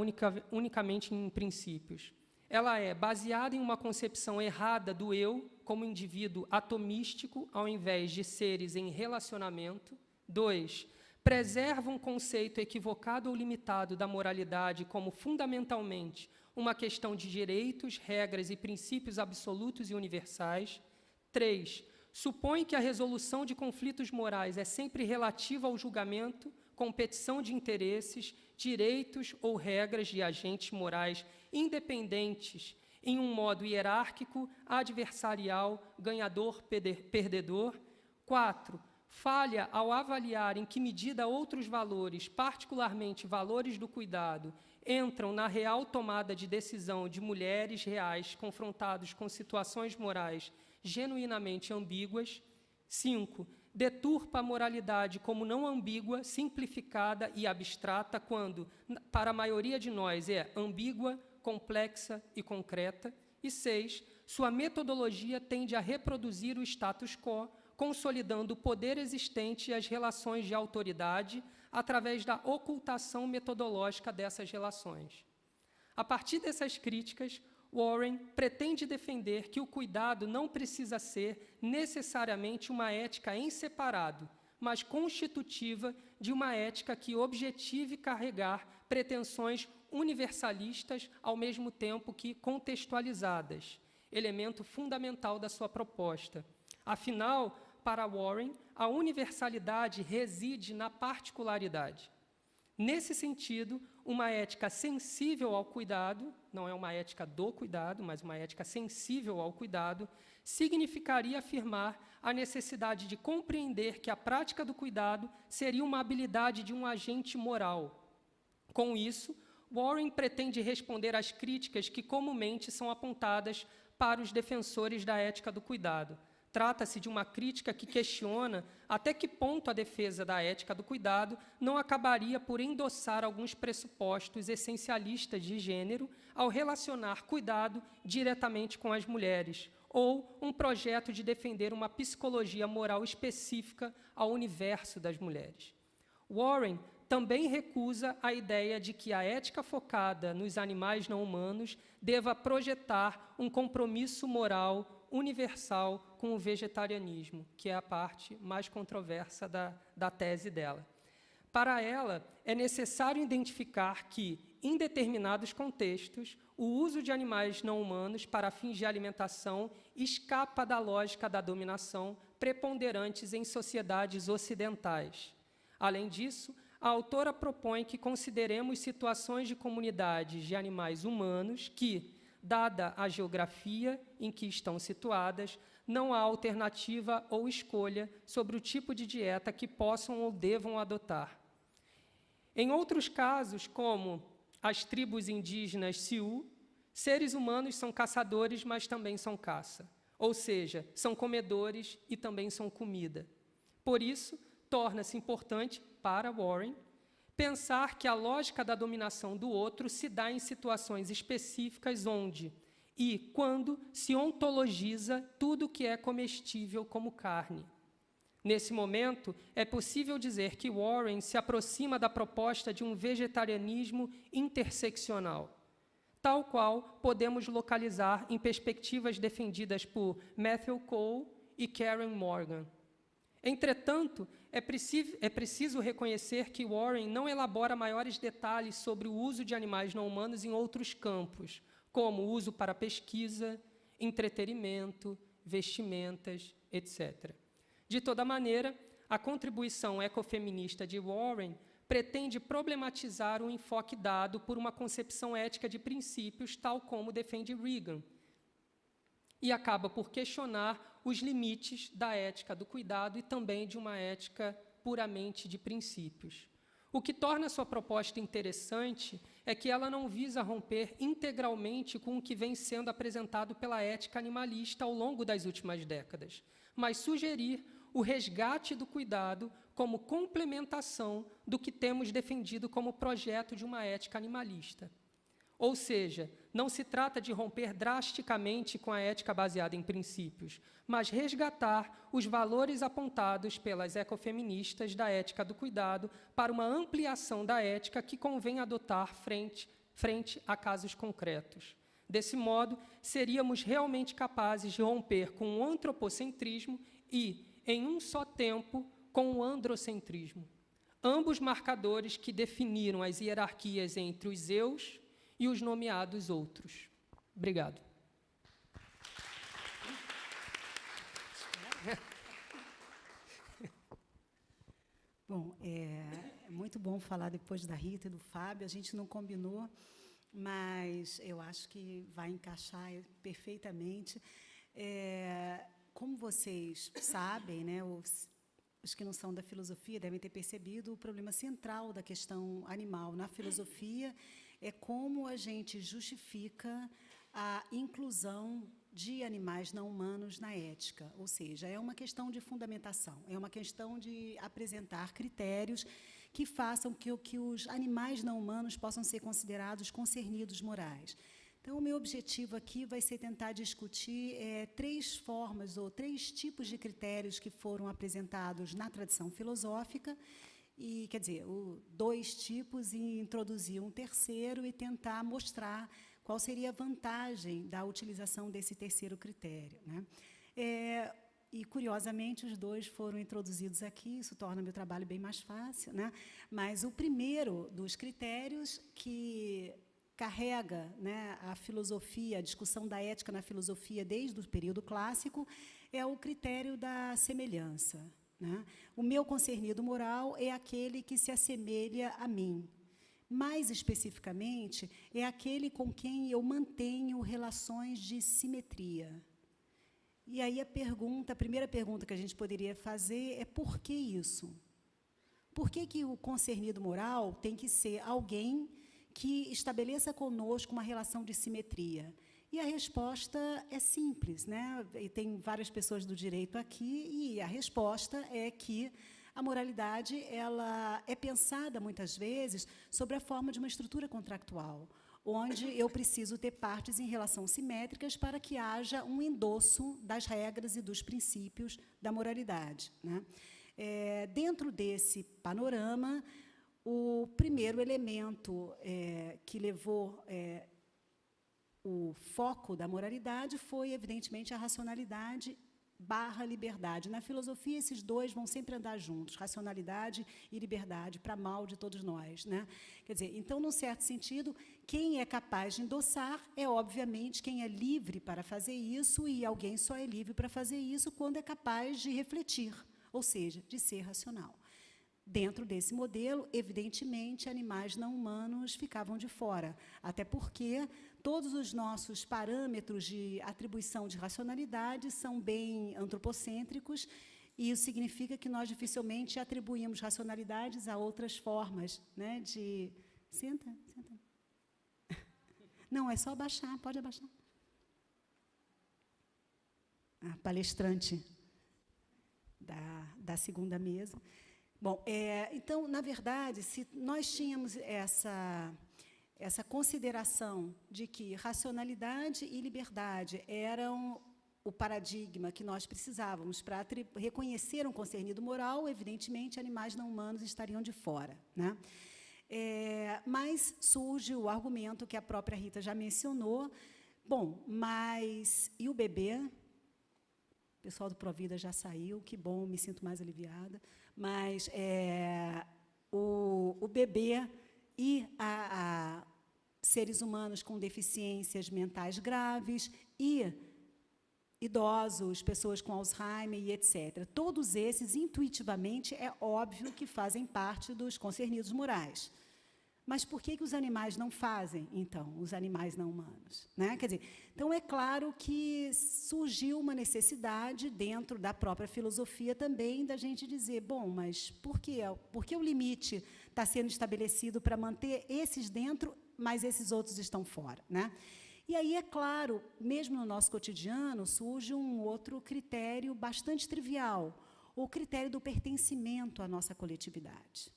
unicamente em princípios. Ela é baseada em uma concepção errada do eu como indivíduo atomístico, ao invés de seres em relacionamento. 2. Preserva um conceito equivocado ou limitado da moralidade como fundamentalmente uma questão de direitos, regras e princípios absolutos e universais. 3. Supõe que a resolução de conflitos morais é sempre relativa ao julgamento, competição de interesses, direitos ou regras de agentes morais independentes em um modo hierárquico, adversarial, ganhador-perdedor. 4. Falha ao avaliar em que medida outros valores, particularmente valores do cuidado, entram na real tomada de decisão de mulheres reais confrontados com situações morais genuinamente ambíguas. 5. Deturpa a moralidade como não ambígua, simplificada e abstrata, quando, para a maioria de nós, é ambígua, complexa e concreta. E 6. Sua metodologia tende a reproduzir o status quo, consolidando o poder existente e as relações de autoridade através da ocultação metodológica dessas relações. A partir dessas críticas, Warren pretende defender que o cuidado não precisa ser necessariamente uma ética em separado, mas constitutiva de uma ética que objetive carregar pretensões universalistas, ao mesmo tempo que contextualizadas, elemento fundamental da sua proposta. Afinal, para Warren, a universalidade reside na particularidade. Nesse sentido, uma ética sensível ao cuidado, não é uma ética do cuidado, mas uma ética sensível ao cuidado, significaria afirmar a necessidade de compreender que a prática do cuidado seria uma habilidade de um agente moral. Com isso, Warren pretende responder às críticas que comumente são apontadas para os defensores da ética do cuidado. Trata-se de uma crítica que questiona até que ponto a defesa da ética do cuidado não acabaria por endossar alguns pressupostos essencialistas de gênero ao relacionar cuidado diretamente com as mulheres, ou um projeto de defender uma psicologia moral específica ao universo das mulheres. Warren também recusa a ideia de que a ética focada nos animais não humanos deva projetar um compromisso moral universal com o vegetarianismo, que é a parte mais controversa da tese dela. Para ela, é necessário identificar que, em determinados contextos, o uso de animais não humanos para fins de alimentação escapa da lógica da dominação preponderantes em sociedades ocidentais. Além disso, a autora propõe que consideremos situações de comunidades de animais humanos que, dada a geografia em que estão situadas, não há alternativa ou escolha sobre o tipo de dieta que possam ou devam adotar. Em outros casos, como as tribos indígenas Sioux, seres humanos são caçadores, mas também são caça, ou seja, são comedores e também são comida. Por isso, torna-se importante, para Warren, pensar que a lógica da dominação do outro se dá em situações específicas onde e quando se ontologiza tudo que é comestível como carne. Nesse momento, é possível dizer que Warren se aproxima da proposta de um vegetarianismo interseccional, tal qual podemos localizar em perspectivas defendidas por Matthew Cole e Karen Morgan. Entretanto, é preciso reconhecer que Warren não elabora maiores detalhes sobre o uso de animais não humanos em outros campos, como o uso para pesquisa, entretenimento, vestimentas, etc. De toda maneira, a contribuição ecofeminista de Warren pretende problematizar o enfoque dado por uma concepção ética de princípios, tal como defende Reagan, e acaba por questionar os limites da ética do cuidado e também de uma ética puramente de princípios. O que torna sua proposta interessante é que ela não visa romper integralmente com o que vem sendo apresentado pela ética animalista ao longo das últimas décadas, mas sugerir o resgate do cuidado como complementação do que temos defendido como projeto de uma ética animalista. Ou seja, não se trata de romper drasticamente com a ética baseada em princípios, mas resgatar os valores apontados pelas ecofeministas da ética do cuidado para uma ampliação da ética que convém adotar frente a casos concretos. Desse modo, seríamos realmente capazes de romper com o antropocentrismo e, em um só tempo, com o androcentrismo, ambos marcadores que definiram as hierarquias entre os eus e os nomeados outros. Obrigado. Bom, é muito bom falar depois da Rita e do Fábio. A gente não combinou, mas eu acho que vai encaixar perfeitamente. Como vocês sabem, né, os que não são da filosofia devem ter percebido o problema central da questão animal na filosofia é como a gente justifica a inclusão de animais não humanos na ética, ou seja, é uma questão de fundamentação, é uma questão de apresentar critérios que façam que os animais não humanos possam ser considerados concernidos morais. Então, o meu objetivo aqui vai ser tentar discutir três formas ou três tipos de critérios que foram apresentados na tradição filosófica, e, quer dizer, dois tipos e introduzir um terceiro e tentar mostrar qual seria a vantagem da utilização desse terceiro critério, né? E, curiosamente, os dois foram introduzidos aqui, isso torna meu trabalho bem mais fácil, né? Mas o primeiro dos critérios que carrega, né, a filosofia, a discussão da ética na filosofia desde o período clássico, é o critério da semelhança, né? O meu concernido moral é aquele que se assemelha a mim. Mais especificamente, é aquele com quem eu mantenho relações de simetria. E aí a primeira pergunta que a gente poderia fazer é por que isso? Por que o concernido moral tem que ser alguém que estabeleça conosco uma relação de simetria? E a resposta é simples, né? E tem várias pessoas do direito aqui, e a resposta é que a moralidade ela é pensada, muitas vezes, sobre a forma de uma estrutura contractual, onde eu preciso ter partes em relação simétricas para que haja um endosso das regras e dos princípios da moralidade, né? Dentro desse panorama, o primeiro elemento que levou o foco da moralidade foi, evidentemente, a racionalidade / liberdade. Na filosofia, esses dois vão sempre andar juntos, racionalidade e liberdade, para mal de todos nós, né? Quer dizer, então, num certo sentido, quem é capaz de endossar é, obviamente, quem é livre para fazer isso, e alguém só é livre para fazer isso quando é capaz de refletir, ou seja, de ser racional. Dentro desse modelo, evidentemente, animais não humanos ficavam de fora, até porque todos os nossos parâmetros de atribuição de racionalidade são bem antropocêntricos, e isso significa que nós dificilmente atribuímos racionalidades a outras formas, né, de... Senta. Não, é só abaixar, pode abaixar. A palestrante da segunda mesa. Bom, então, na verdade, se nós tínhamos essa consideração de que racionalidade e liberdade eram o paradigma que nós precisávamos para reconhecer um concernido moral, evidentemente, animais não humanos estariam de fora, né? Mas surge o argumento que a própria Rita já mencionou. Bom, mas e o bebê? O pessoal do Provida já saiu, que bom, me sinto mais aliviada. Mas o bebê e seres humanos com deficiências mentais graves e idosos, pessoas com Alzheimer e etc. Todos esses, intuitivamente, é óbvio que fazem parte dos concernidos morais. Mas por que os animais não fazem, então, os animais não humanos, né? Quer dizer, então, é claro que surgiu uma necessidade, dentro da própria filosofia também, da gente dizer, bom, mas por quê? Por que o limite está sendo estabelecido para manter esses dentro, mas esses outros estão fora, né? E aí, é claro, mesmo no nosso cotidiano, surge um outro critério bastante trivial, o critério do pertencimento à nossa coletividade,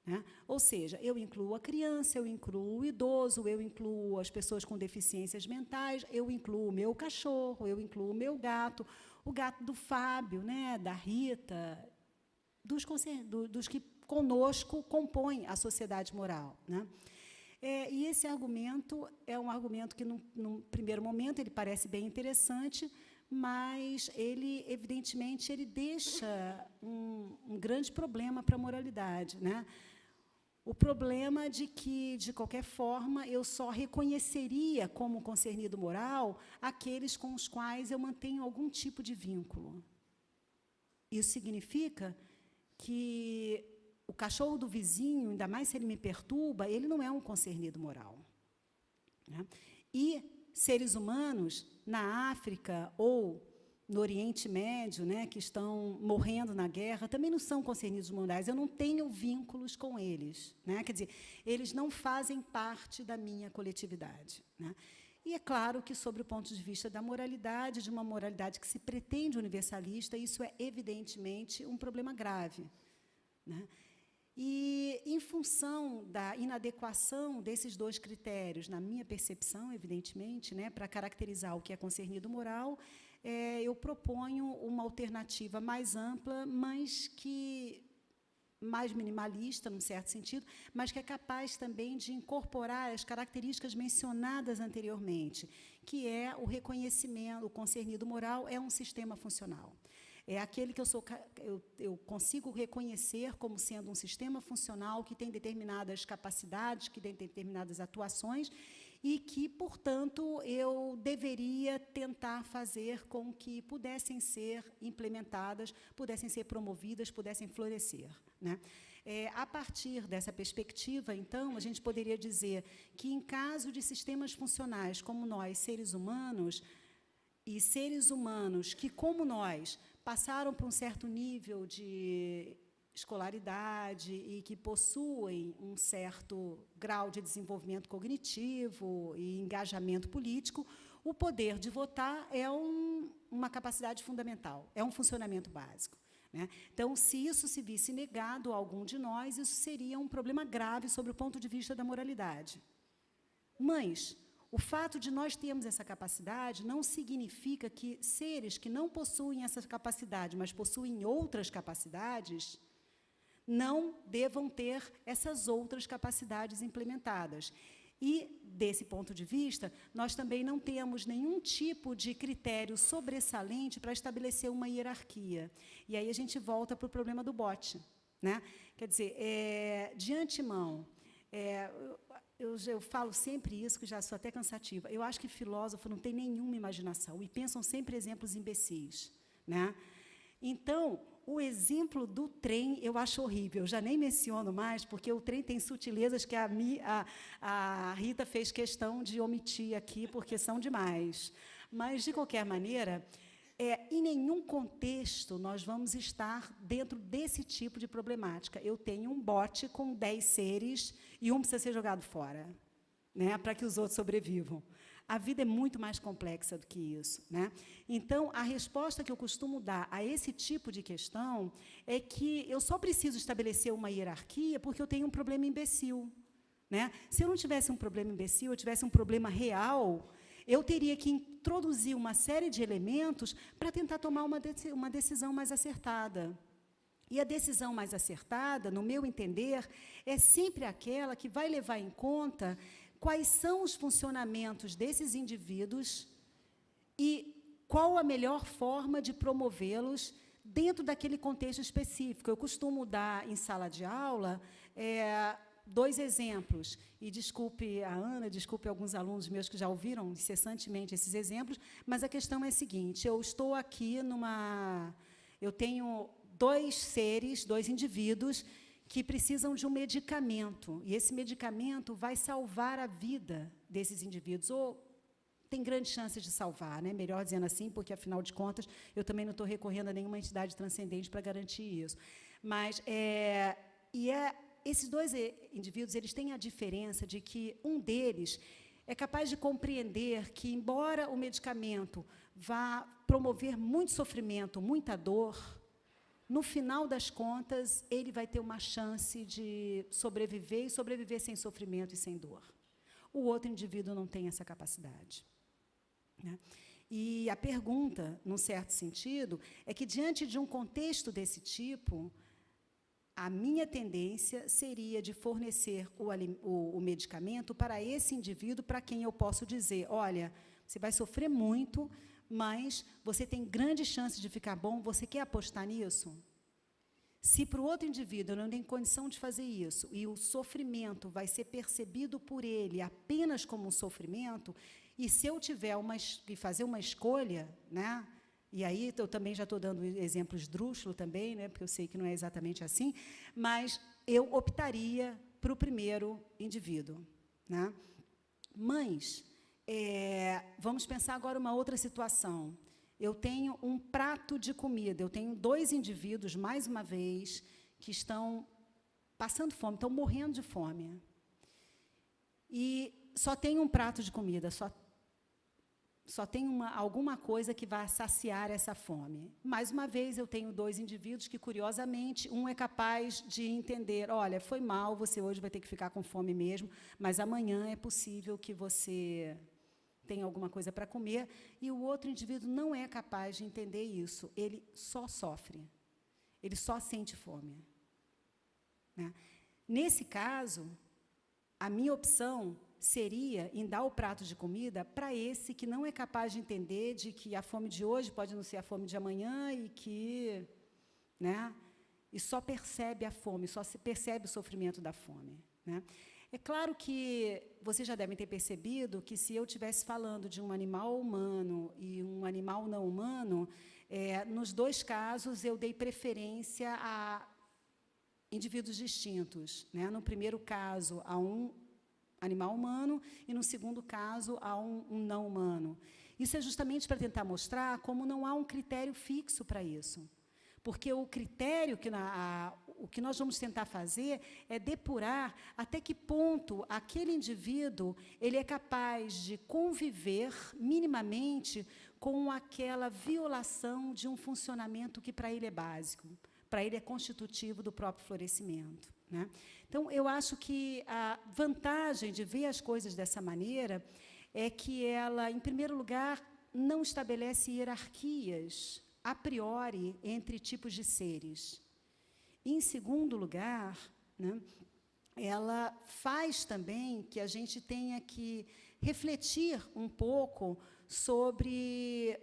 né? Ou seja, eu incluo a criança, eu incluo o idoso, eu incluo as pessoas com deficiências mentais, eu incluo o meu cachorro, eu incluo o meu gato, o gato do Fábio, né, da Rita, dos que conosco compõem a sociedade moral, né? E esse argumento é um argumento que, num primeiro momento, ele parece bem interessante, mas ele, evidentemente, ele deixa um grande problema para a moralidade, né? O problema de que, de qualquer forma, eu só reconheceria como concernido moral aqueles com os quais eu mantenho algum tipo de vínculo. Isso significa que o cachorro do vizinho, ainda mais se ele me perturba, ele não é um concernido moral, né? E seres humanos na África ou no Oriente Médio, né, que estão morrendo na guerra, também não são concernidos morais, eu não tenho vínculos com eles, né? Quer dizer, eles não fazem parte da minha coletividade, né? E é claro que, sobre o ponto de vista da moralidade, de uma moralidade que se pretende universalista, isso é, evidentemente, um problema grave, né? E, em função da inadequação desses dois critérios, na minha percepção, evidentemente, né, para caracterizar o que é concernido moral, eu proponho uma alternativa mais ampla, mas que mais minimalista, num certo sentido, mas que é capaz também de incorporar as características mencionadas anteriormente, que é o reconhecimento, o concernido moral é um sistema funcional. é aquele que eu consigo reconhecer como sendo um sistema funcional que tem determinadas capacidades, que tem determinadas atuações, e que, portanto, eu deveria tentar fazer com que pudessem ser implementadas, pudessem ser promovidas, pudessem florescer, né? A partir dessa perspectiva, então, a gente poderia dizer que, em caso de sistemas funcionais como nós, seres humanos, e seres humanos que, como nós, passaram por um certo nível de escolaridade e que possuem um certo grau de desenvolvimento cognitivo e engajamento político, o poder de votar é uma capacidade fundamental, é um funcionamento básico, né? Então, se isso se visse negado a algum de nós, isso seria um problema grave sobre o ponto de vista da moralidade. Mas o fato de nós termos essa capacidade não significa que seres que não possuem essa capacidade, mas possuem outras capacidades, não devam ter essas outras capacidades implementadas. E, desse ponto de vista, nós também não temos nenhum tipo de critério sobressalente para estabelecer uma hierarquia. E aí a gente volta para o problema do bote, né? Quer dizer, de antemão, eu falo sempre isso, que já sou até cansativa. Eu acho que filósofo não tem nenhuma imaginação e pensam sempre exemplos imbecis, né? Então, o exemplo do trem eu acho horrível. Eu já nem menciono mais, porque o trem tem sutilezas que a Rita fez questão de omitir aqui, porque são demais. Mas, de qualquer maneira, em nenhum contexto nós vamos estar dentro desse tipo de problemática. Eu tenho um bote com 10 seres e um precisa ser jogado fora, né, para que os outros sobrevivam. A vida é muito mais complexa do que isso, né? Então, a resposta que eu costumo dar a esse tipo de questão é que eu só preciso estabelecer uma hierarquia porque eu tenho um problema imbecil, né? Se eu não tivesse um problema imbecil, eu tivesse um problema real, eu teria que introduzir uma série de elementos para tentar tomar uma decisão mais acertada. E a decisão mais acertada, no meu entender, é sempre aquela que vai levar em conta quais são os funcionamentos desses indivíduos e qual a melhor forma de promovê-los dentro daquele contexto específico. Eu costumo dar, em sala de aula, 2 exemplos, e desculpe a Ana, desculpe alguns alunos meus que já ouviram incessantemente esses exemplos, mas a questão é a seguinte: eu estou aqui eu tenho 2 seres, 2 indivíduos, que precisam de um medicamento, e esse medicamento vai salvar a vida desses indivíduos, ou tem grandes chances de salvar, né? Melhor dizendo assim, porque, afinal de contas, eu também não estou recorrendo a nenhuma entidade transcendente para garantir isso. Mas, esses 2 indivíduos, eles têm a diferença de que um deles é capaz de compreender que, embora o medicamento vá promover muito sofrimento, muita dor, no final das contas, ele vai ter uma chance de sobreviver, e sobreviver sem sofrimento e sem dor. O outro indivíduo não tem essa capacidade, né? E a pergunta, num certo sentido, é que, diante de um contexto desse tipo, a minha tendência seria de fornecer o medicamento para esse indivíduo, para quem eu posso dizer: olha, você vai sofrer muito, mas você tem grande chance de ficar bom, você quer apostar nisso? Se para o outro indivíduo eu não tenho condição de fazer isso, e o sofrimento vai ser percebido por ele apenas como um sofrimento, e se eu tiver que fazer uma escolha, né, e aí eu também já estou dando exemplo esdrúxulo também, né, porque eu sei que não é exatamente assim, mas eu optaria para o primeiro indivíduo, né? Mas, vamos pensar agora uma outra situação. Eu tenho um prato de comida, eu tenho 2 indivíduos, mais uma vez, que estão passando fome, estão morrendo de fome. E só tem um prato de comida, só tem alguma coisa que vai saciar essa fome. Mais uma vez, eu tenho 2 indivíduos que, curiosamente, um é capaz de entender: olha, foi mal, você hoje vai ter que ficar com fome mesmo, mas amanhã é possível que você tem alguma coisa para comer, e o outro indivíduo não é capaz de entender isso, ele só sofre, ele só sente fome, né? Nesse caso, a minha opção seria em dar o prato de comida para esse que não é capaz de entender de que a fome de hoje pode não ser a fome de amanhã e que, né, e só percebe a fome, só se percebe o sofrimento da fome, né? É claro que vocês já devem ter percebido que, se eu estivesse falando de um animal humano e um animal não humano, nos dois casos eu dei preferência a indivíduos distintos, né? No primeiro caso, a um animal humano, e, no segundo caso, a um não humano. Isso é justamente para tentar mostrar como não há um critério fixo para isso. Porque o critério o que nós vamos tentar fazer é depurar até que ponto aquele indivíduo ele é capaz de conviver minimamente com aquela violação de um funcionamento que para ele é básico, para ele é constitutivo do próprio florescimento, né? Então, eu acho que a vantagem de ver as coisas dessa maneira é que ela, em primeiro lugar, não estabelece hierarquias a priori entre tipos de seres. E, em segundo lugar, né, ela faz também que a gente tenha que refletir um pouco sobre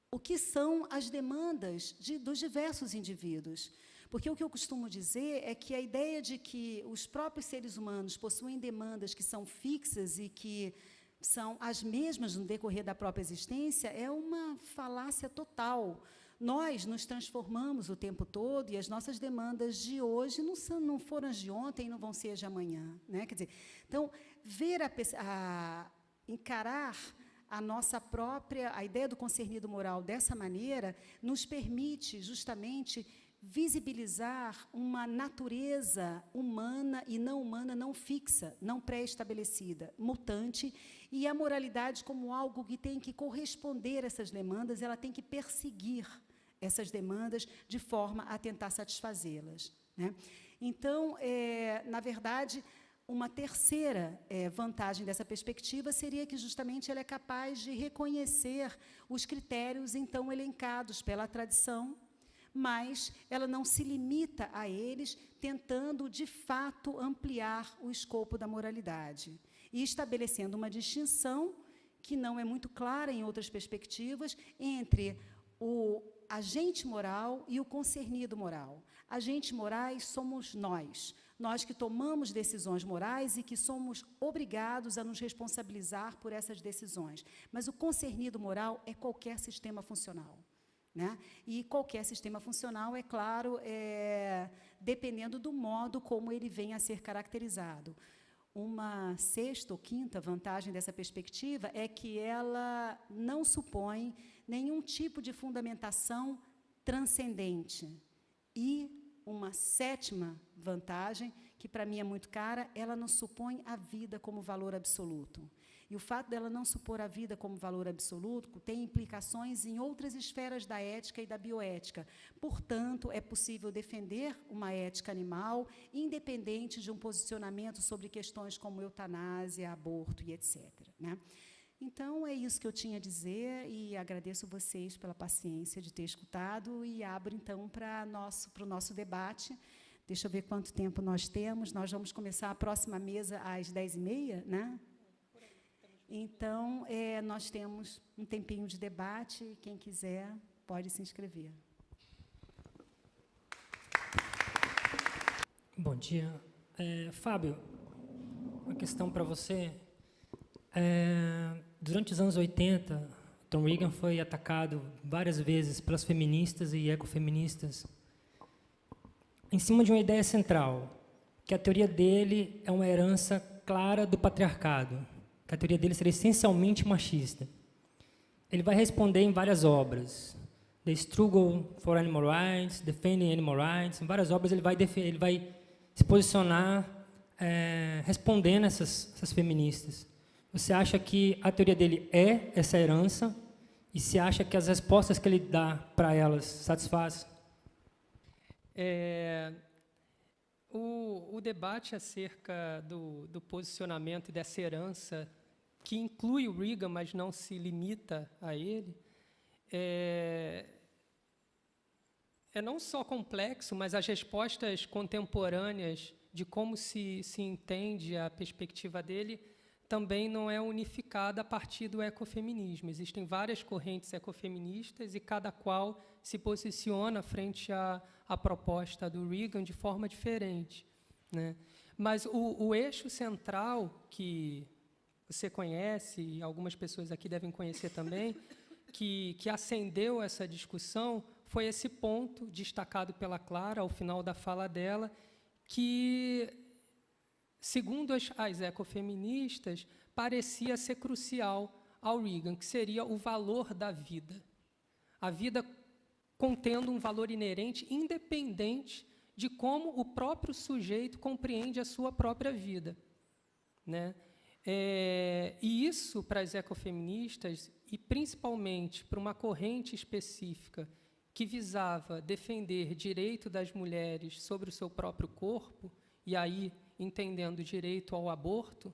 o que são as demandas dos diversos indivíduos. Porque o que eu costumo dizer é que a ideia de que os próprios seres humanos possuem demandas que são fixas e que são as mesmas no decorrer da própria existência é uma falácia total. Nós nos transformamos o tempo todo e as nossas demandas de hoje não foram as de ontem e não vão ser as de amanhã, né? Quer dizer, então, encarar a nossa própria, a ideia do concernido moral dessa maneira, nos permite justamente visibilizar uma natureza humana e não humana, não fixa, não pré-estabelecida, mutante, e a moralidade como algo que tem que corresponder a essas demandas, ela tem que perseguir essas demandas de forma a tentar satisfazê-las, né? Então, na verdade, uma terceira vantagem dessa perspectiva seria que, justamente, ela é capaz de reconhecer os critérios, então, elencados pela tradição, mas ela não se limita a eles, tentando, de fato, ampliar o escopo da moralidade e estabelecendo uma distinção que não é muito clara em outras perspectivas entre o agente moral e o concernido moral. Agentes morais somos nós que tomamos decisões morais e que somos obrigados a nos responsabilizar por essas decisões. Mas o concernido moral é qualquer sistema funcional, né? E qualquer sistema funcional, é claro, dependendo do modo como ele venha a ser caracterizado. Uma sexta ou quinta vantagem dessa perspectiva é que ela não supõe nenhum tipo de fundamentação transcendente. E uma sétima vantagem, que para mim é muito cara, ela não supõe a vida como valor absoluto. E o fato dela não supor a vida como valor absoluto tem implicações em outras esferas da ética e da bioética. Portanto, é possível defender uma ética animal independente de um posicionamento sobre questões como eutanásia, aborto e etc., né? Então, é isso que eu tinha a dizer, e agradeço vocês pela paciência de ter escutado, e abro, então, para o nosso debate. Deixa eu ver quanto tempo nós temos. Nós vamos começar a próxima mesa às 10h30, né? Então, nós temos um tempinho de debate. Quem quiser, pode se inscrever. Bom dia. Fábio, uma questão para você. Durante os anos 80, Tom Reagan foi atacado várias vezes pelas feministas e ecofeministas em cima de uma ideia central, que a teoria dele é uma herança clara do patriarcado, que a teoria dele seria essencialmente machista. Ele vai responder em várias obras, The Struggle for Animal Rights, Defending Animal Rights, em várias obras ele vai se posicionar respondendo essas feministas. Você acha que a teoria dele é essa herança? E se acha que as respostas que ele dá para elas satisfazem? O debate acerca do posicionamento dessa herança, que inclui o Reagan, mas não se limita a ele, é não só complexo, mas as respostas contemporâneas de como se entende a perspectiva dele também não é unificada a partir do ecofeminismo. Existem várias correntes ecofeministas e cada qual se posiciona frente à proposta do Reagan de forma diferente, né? Mas o eixo central, que você conhece, e algumas pessoas aqui devem conhecer também, que acendeu essa discussão, foi esse ponto destacado pela Clara, ao final da fala dela, que, segundo as ecofeministas, parecia ser crucial ao Reagan, que seria o valor da vida. A vida contendo um valor inerente, independente de como o próprio sujeito compreende a sua própria vida, né? E isso, para as ecofeministas, e principalmente para uma corrente específica que visava defender direito das mulheres sobre o seu próprio corpo, e aí entendendo o direito ao aborto,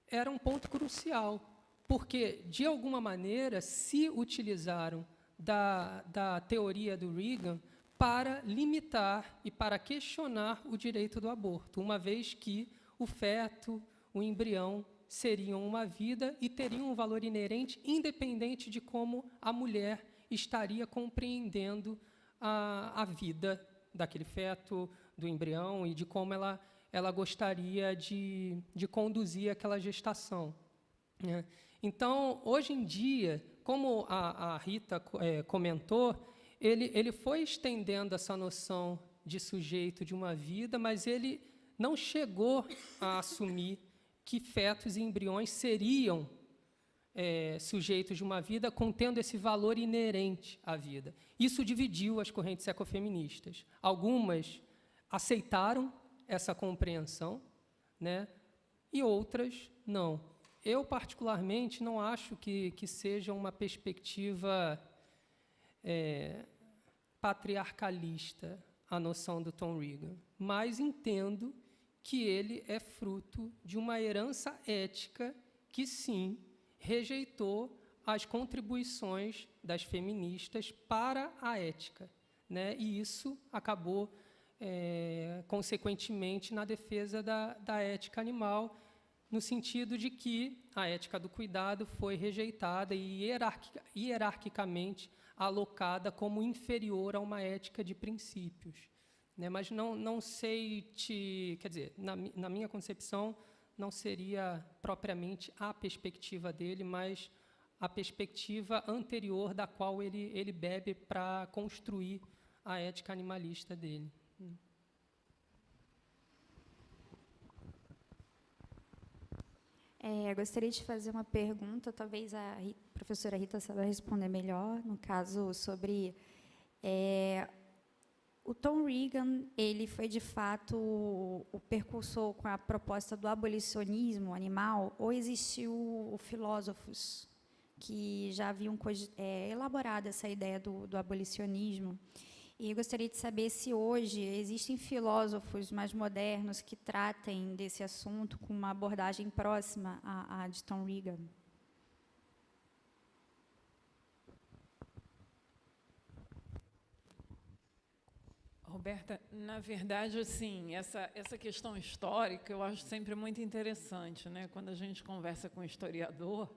era um ponto crucial, porque, de alguma maneira, se utilizaram da teoria do Reagan para limitar e para questionar o direito do aborto, uma vez que o feto, o embrião, seriam uma vida e teriam um valor inerente, independente de como a mulher estaria compreendendo a vida daquele feto, do embrião, e de como ela gostaria de conduzir aquela gestação, né? Então, hoje em dia, como a Rita comentou, ele foi estendendo essa noção de sujeito de uma vida, mas ele não chegou a assumir que fetos e embriões seriam sujeitos de uma vida contendo esse valor inerente à vida. Isso dividiu as correntes ecofeministas. Algumas aceitaram essa compreensão, né, e outras não. Eu, particularmente, não acho que seja uma perspectiva patriarcalista a noção do Tom Reagan, mas entendo que ele é fruto de uma herança ética que, sim, rejeitou as contribuições das feministas para a ética, né? E isso acabou, consequentemente, na defesa da ética animal, no sentido de que a ética do cuidado foi rejeitada e hierarquicamente alocada como inferior a uma ética de princípios, né? Mas não sei quer dizer, na minha concepção, não seria propriamente a perspectiva dele, mas a perspectiva anterior da qual ele bebe para construir a ética animalista dele. Gostaria de fazer uma pergunta, talvez a professora Rita saiba responder melhor, no caso, sobre o Tom Reagan, ele foi, de fato, o precursor com a proposta do abolicionismo animal, ou existiu filósofos que já haviam elaborado essa ideia do abolicionismo? E eu gostaria de saber se hoje existem filósofos mais modernos que tratem desse assunto com uma abordagem próxima à de Tom Reagan. Roberta, na verdade, assim, essa questão histórica eu acho sempre muito interessante, né, quando a gente conversa com um historiador,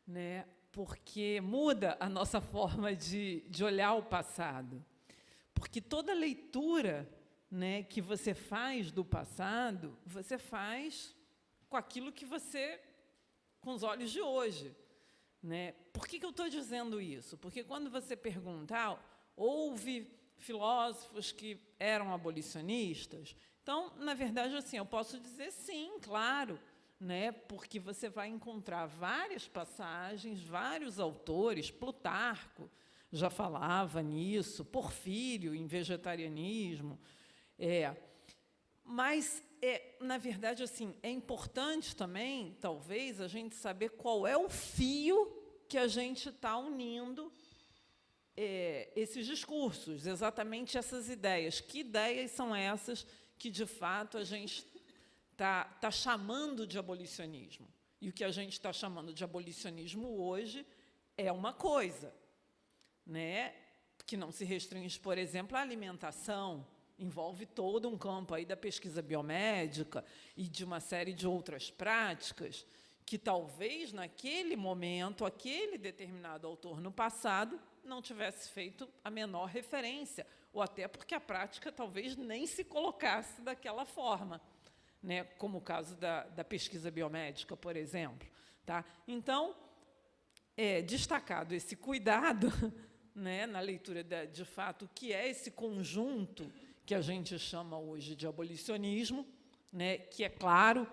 né, porque muda a nossa forma de olhar o passado. Porque toda leitura, né, que você faz do passado, você faz com aquilo que com os olhos de hoje, né? Por que eu estou dizendo isso? Porque quando você pergunta, houve filósofos que eram abolicionistas? Então, na verdade, assim, eu posso dizer sim, claro, né? Porque você vai encontrar várias passagens, vários autores, Plutarco já falava nisso, Porfírio, em vegetarianismo. Mas, na verdade, assim, é importante também, talvez, a gente saber qual é o fio que a gente está unindo esses discursos, exatamente essas ideias. Que ideias são essas que, de fato, a gente está chamando de abolicionismo? E o que a gente está chamando de abolicionismo hoje é uma coisa, né, que não se restringe, por exemplo, à alimentação, envolve todo um campo aí da pesquisa biomédica e de uma série de outras práticas que talvez, naquele momento, aquele determinado autor no passado não tivesse feito a menor referência, ou até porque a prática talvez nem se colocasse daquela forma, né? Como o caso da pesquisa biomédica, por exemplo. Tá? Então, destacado esse cuidado, né, na leitura, de fato, o que é esse conjunto que a gente chama hoje de abolicionismo, né, que, é claro,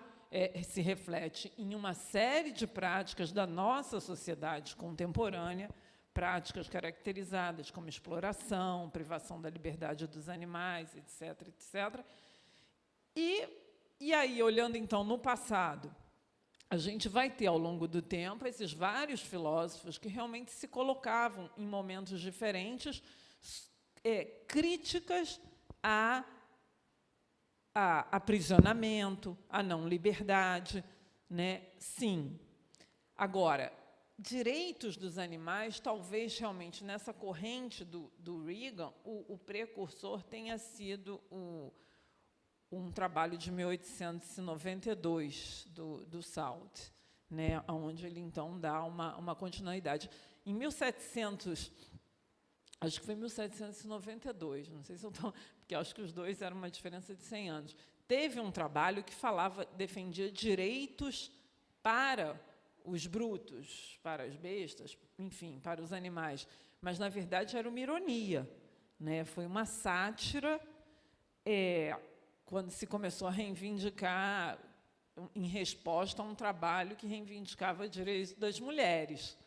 se reflete em uma série de práticas da nossa sociedade contemporânea, práticas caracterizadas como exploração, privação da liberdade dos animais, etc., etc. E aí, olhando, então, no passado, a gente vai ter, ao longo do tempo, esses vários filósofos que realmente se colocavam, em momentos diferentes, críticas a aprisionamento, a não liberdade, né? Sim. Agora, direitos dos animais, talvez realmente nessa corrente do Reagan, o precursor tenha sido um trabalho de 1892 do Salt, né? Onde ele então dá uma continuidade. Em 1700, acho que foi 1792, não sei se eu estou, porque acho que os dois eram uma diferença de 100 anos. Teve um trabalho que defendia direitos para os brutos, para as bestas, enfim, para os animais. Mas, na verdade, era uma ironia, né? Foi uma sátira, quando se começou a reivindicar, em resposta a um trabalho que reivindicava direitos das mulheres,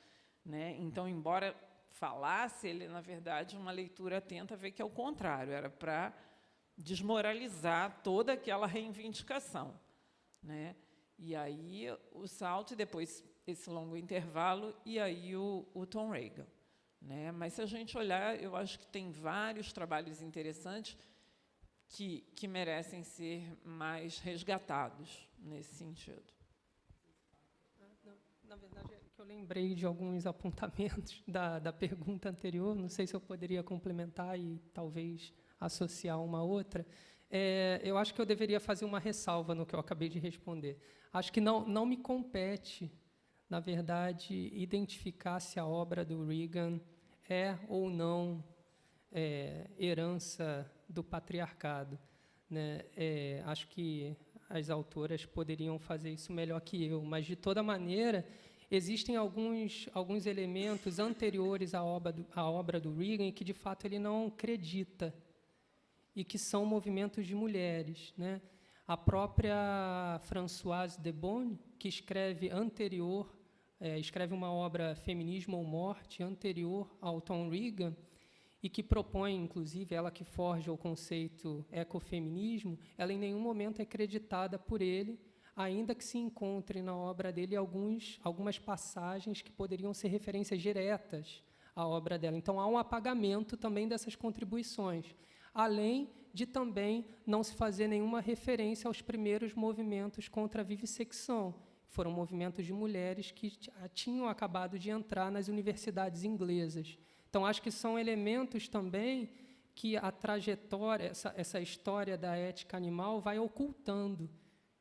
né? Então, embora falasse, ele, na verdade, uma leitura atenta, vê que é o contrário, era para desmoralizar toda aquela reivindicação, né? E aí o Salt, e depois esse longo intervalo, e aí o Tom Reagan, né? Mas, se a gente olhar, eu acho que tem vários trabalhos interessantes que merecem ser mais resgatados nesse sentido. Na verdade, é que eu lembrei de alguns apontamentos da pergunta anterior, não sei se eu poderia complementar e talvez associar uma outra. Eu acho que eu deveria fazer uma ressalva no que eu acabei de responder. Acho que não me compete, na verdade, identificar se a obra do Reagan é ou não herança do patriarcado, né? Acho que as autoras poderiam fazer isso melhor que eu, mas, de toda maneira, existem alguns elementos anteriores à obra do Reagan que, de fato, ele não acredita, e que são movimentos de mulheres, né? A própria Françoise de Bonne, que escreve uma obra, Feminismo ou Morte, anterior ao Tom Reagan, e que propõe, inclusive, ela que forja o conceito ecofeminismo, ela em nenhum momento é creditada por ele, ainda que se encontre na obra dele algumas passagens que poderiam ser referências diretas à obra dela. Então, há um apagamento também dessas contribuições, além de também não se fazer nenhuma referência aos primeiros movimentos contra a vivissecção. Foram movimentos de mulheres que tinham acabado de entrar nas universidades inglesas. Então, acho que são elementos também que a trajetória, essa história da ética animal vai ocultando.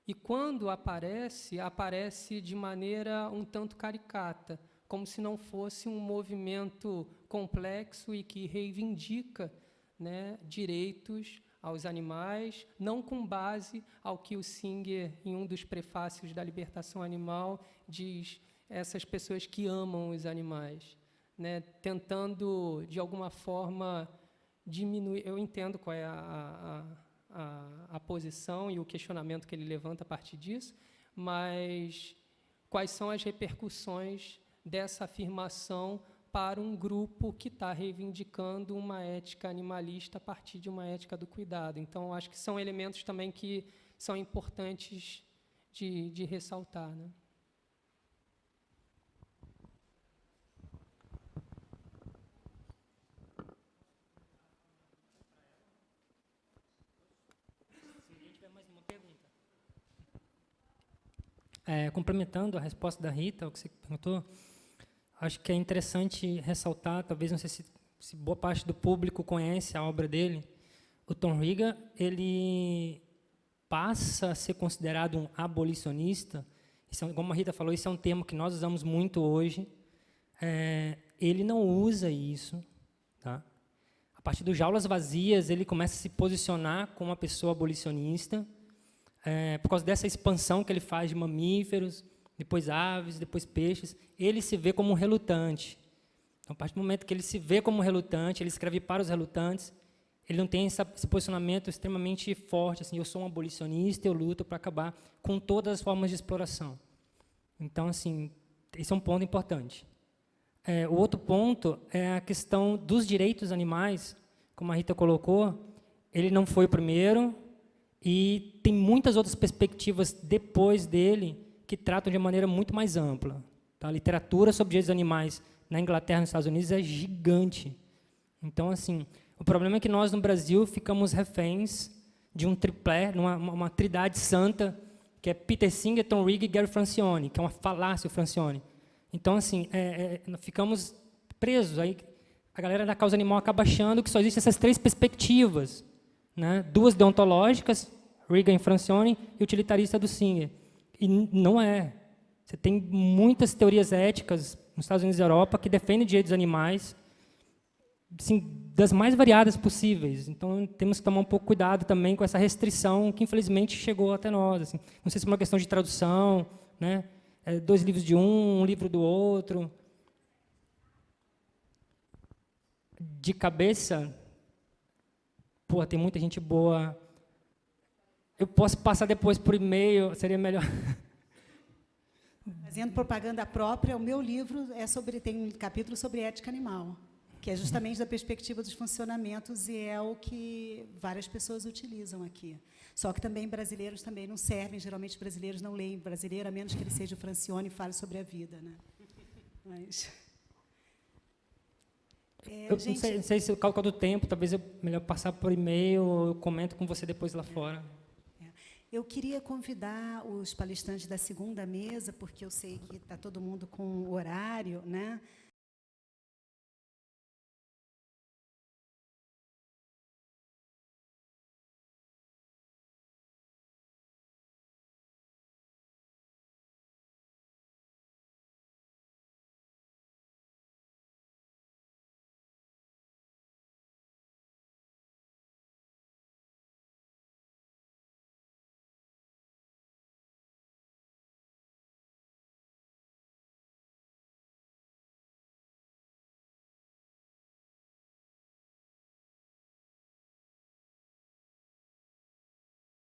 E, quando aparece de maneira um tanto caricata, como se não fosse um movimento complexo e que reivindica, né, direitos aos animais, não com base ao que o Singer, em um dos prefácios da Libertação Animal, diz, essas pessoas que amam os animais, né, tentando, de alguma forma, diminuir. Eu entendo qual é a posição e o questionamento que ele levanta a partir disso, mas quais são as repercussões dessa afirmação para um grupo que está reivindicando uma ética animalista a partir de uma ética do cuidado? Então, acho que são elementos também que são importantes de ressaltar, né? Complementando a resposta da Rita, o que você perguntou, acho que é interessante ressaltar, talvez, não sei se boa parte do público conhece a obra dele, o Tom Reagan, ele passa a ser considerado um abolicionista como a Rita falou, isso é um termo que nós usamos muito hoje. Ele não usa isso. Tá? A partir do Jaulas Vazias, ele começa a se posicionar como uma pessoa abolicionista, por causa dessa expansão que ele faz de mamíferos, depois aves, depois peixes. Ele se vê como um relutante. Então, a partir do momento que ele se vê como relutante, ele escreve para os relutantes, ele não tem esse posicionamento extremamente forte, assim, eu sou um abolicionista, eu luto para acabar com todas as formas de exploração. Então, assim, esse é um ponto importante. O outro ponto é a questão dos direitos animais, como a Rita colocou, ele não foi o primeiro, e tem muitas outras perspectivas depois dele que tratam de maneira muito mais ampla. Tá? A literatura sobre direitos animais na Inglaterra e nos Estados Unidos é gigante. Então, assim, o problema é que nós, no Brasil, ficamos reféns de um triplé, uma tridade santa, que é Peter Singer, Tom Rigg e Gary Francione, que é uma falácia, o Francione. Então, assim, ficamos presos. Aí a galera da causa animal acaba achando que só existem essas três perspectivas, né? 2 deontológicas, Reagan e Francione, e utilitarista do Singer. E não é. Você tem muitas teorias éticas nos Estados Unidos e Europa que defendem direitos dos animais, assim, das mais variadas possíveis. Então, temos que tomar um pouco cuidado também com essa restrição que, infelizmente, chegou até nós. Assim. Não sei se é uma questão de tradução, né? 2 livros de um livro do outro. De cabeça, pô, tem muita gente boa. Eu posso passar depois por e-mail, seria melhor. Fazendo propaganda própria, o meu livro tem um capítulo sobre ética animal, que é justamente da perspectiva dos funcionamentos e é o que várias pessoas utilizam aqui. Só que também brasileiros também não servem, geralmente brasileiros não leem brasileiro, a menos que ele seja o Francione e fale sobre a vida. Né? Mas, eu não sei se o cálculo do tempo, talvez é melhor passar por e-mail, ou eu comento com você depois lá fora. Eu queria convidar os palestrantes da segunda mesa, porque eu sei que está todo mundo com horário, né?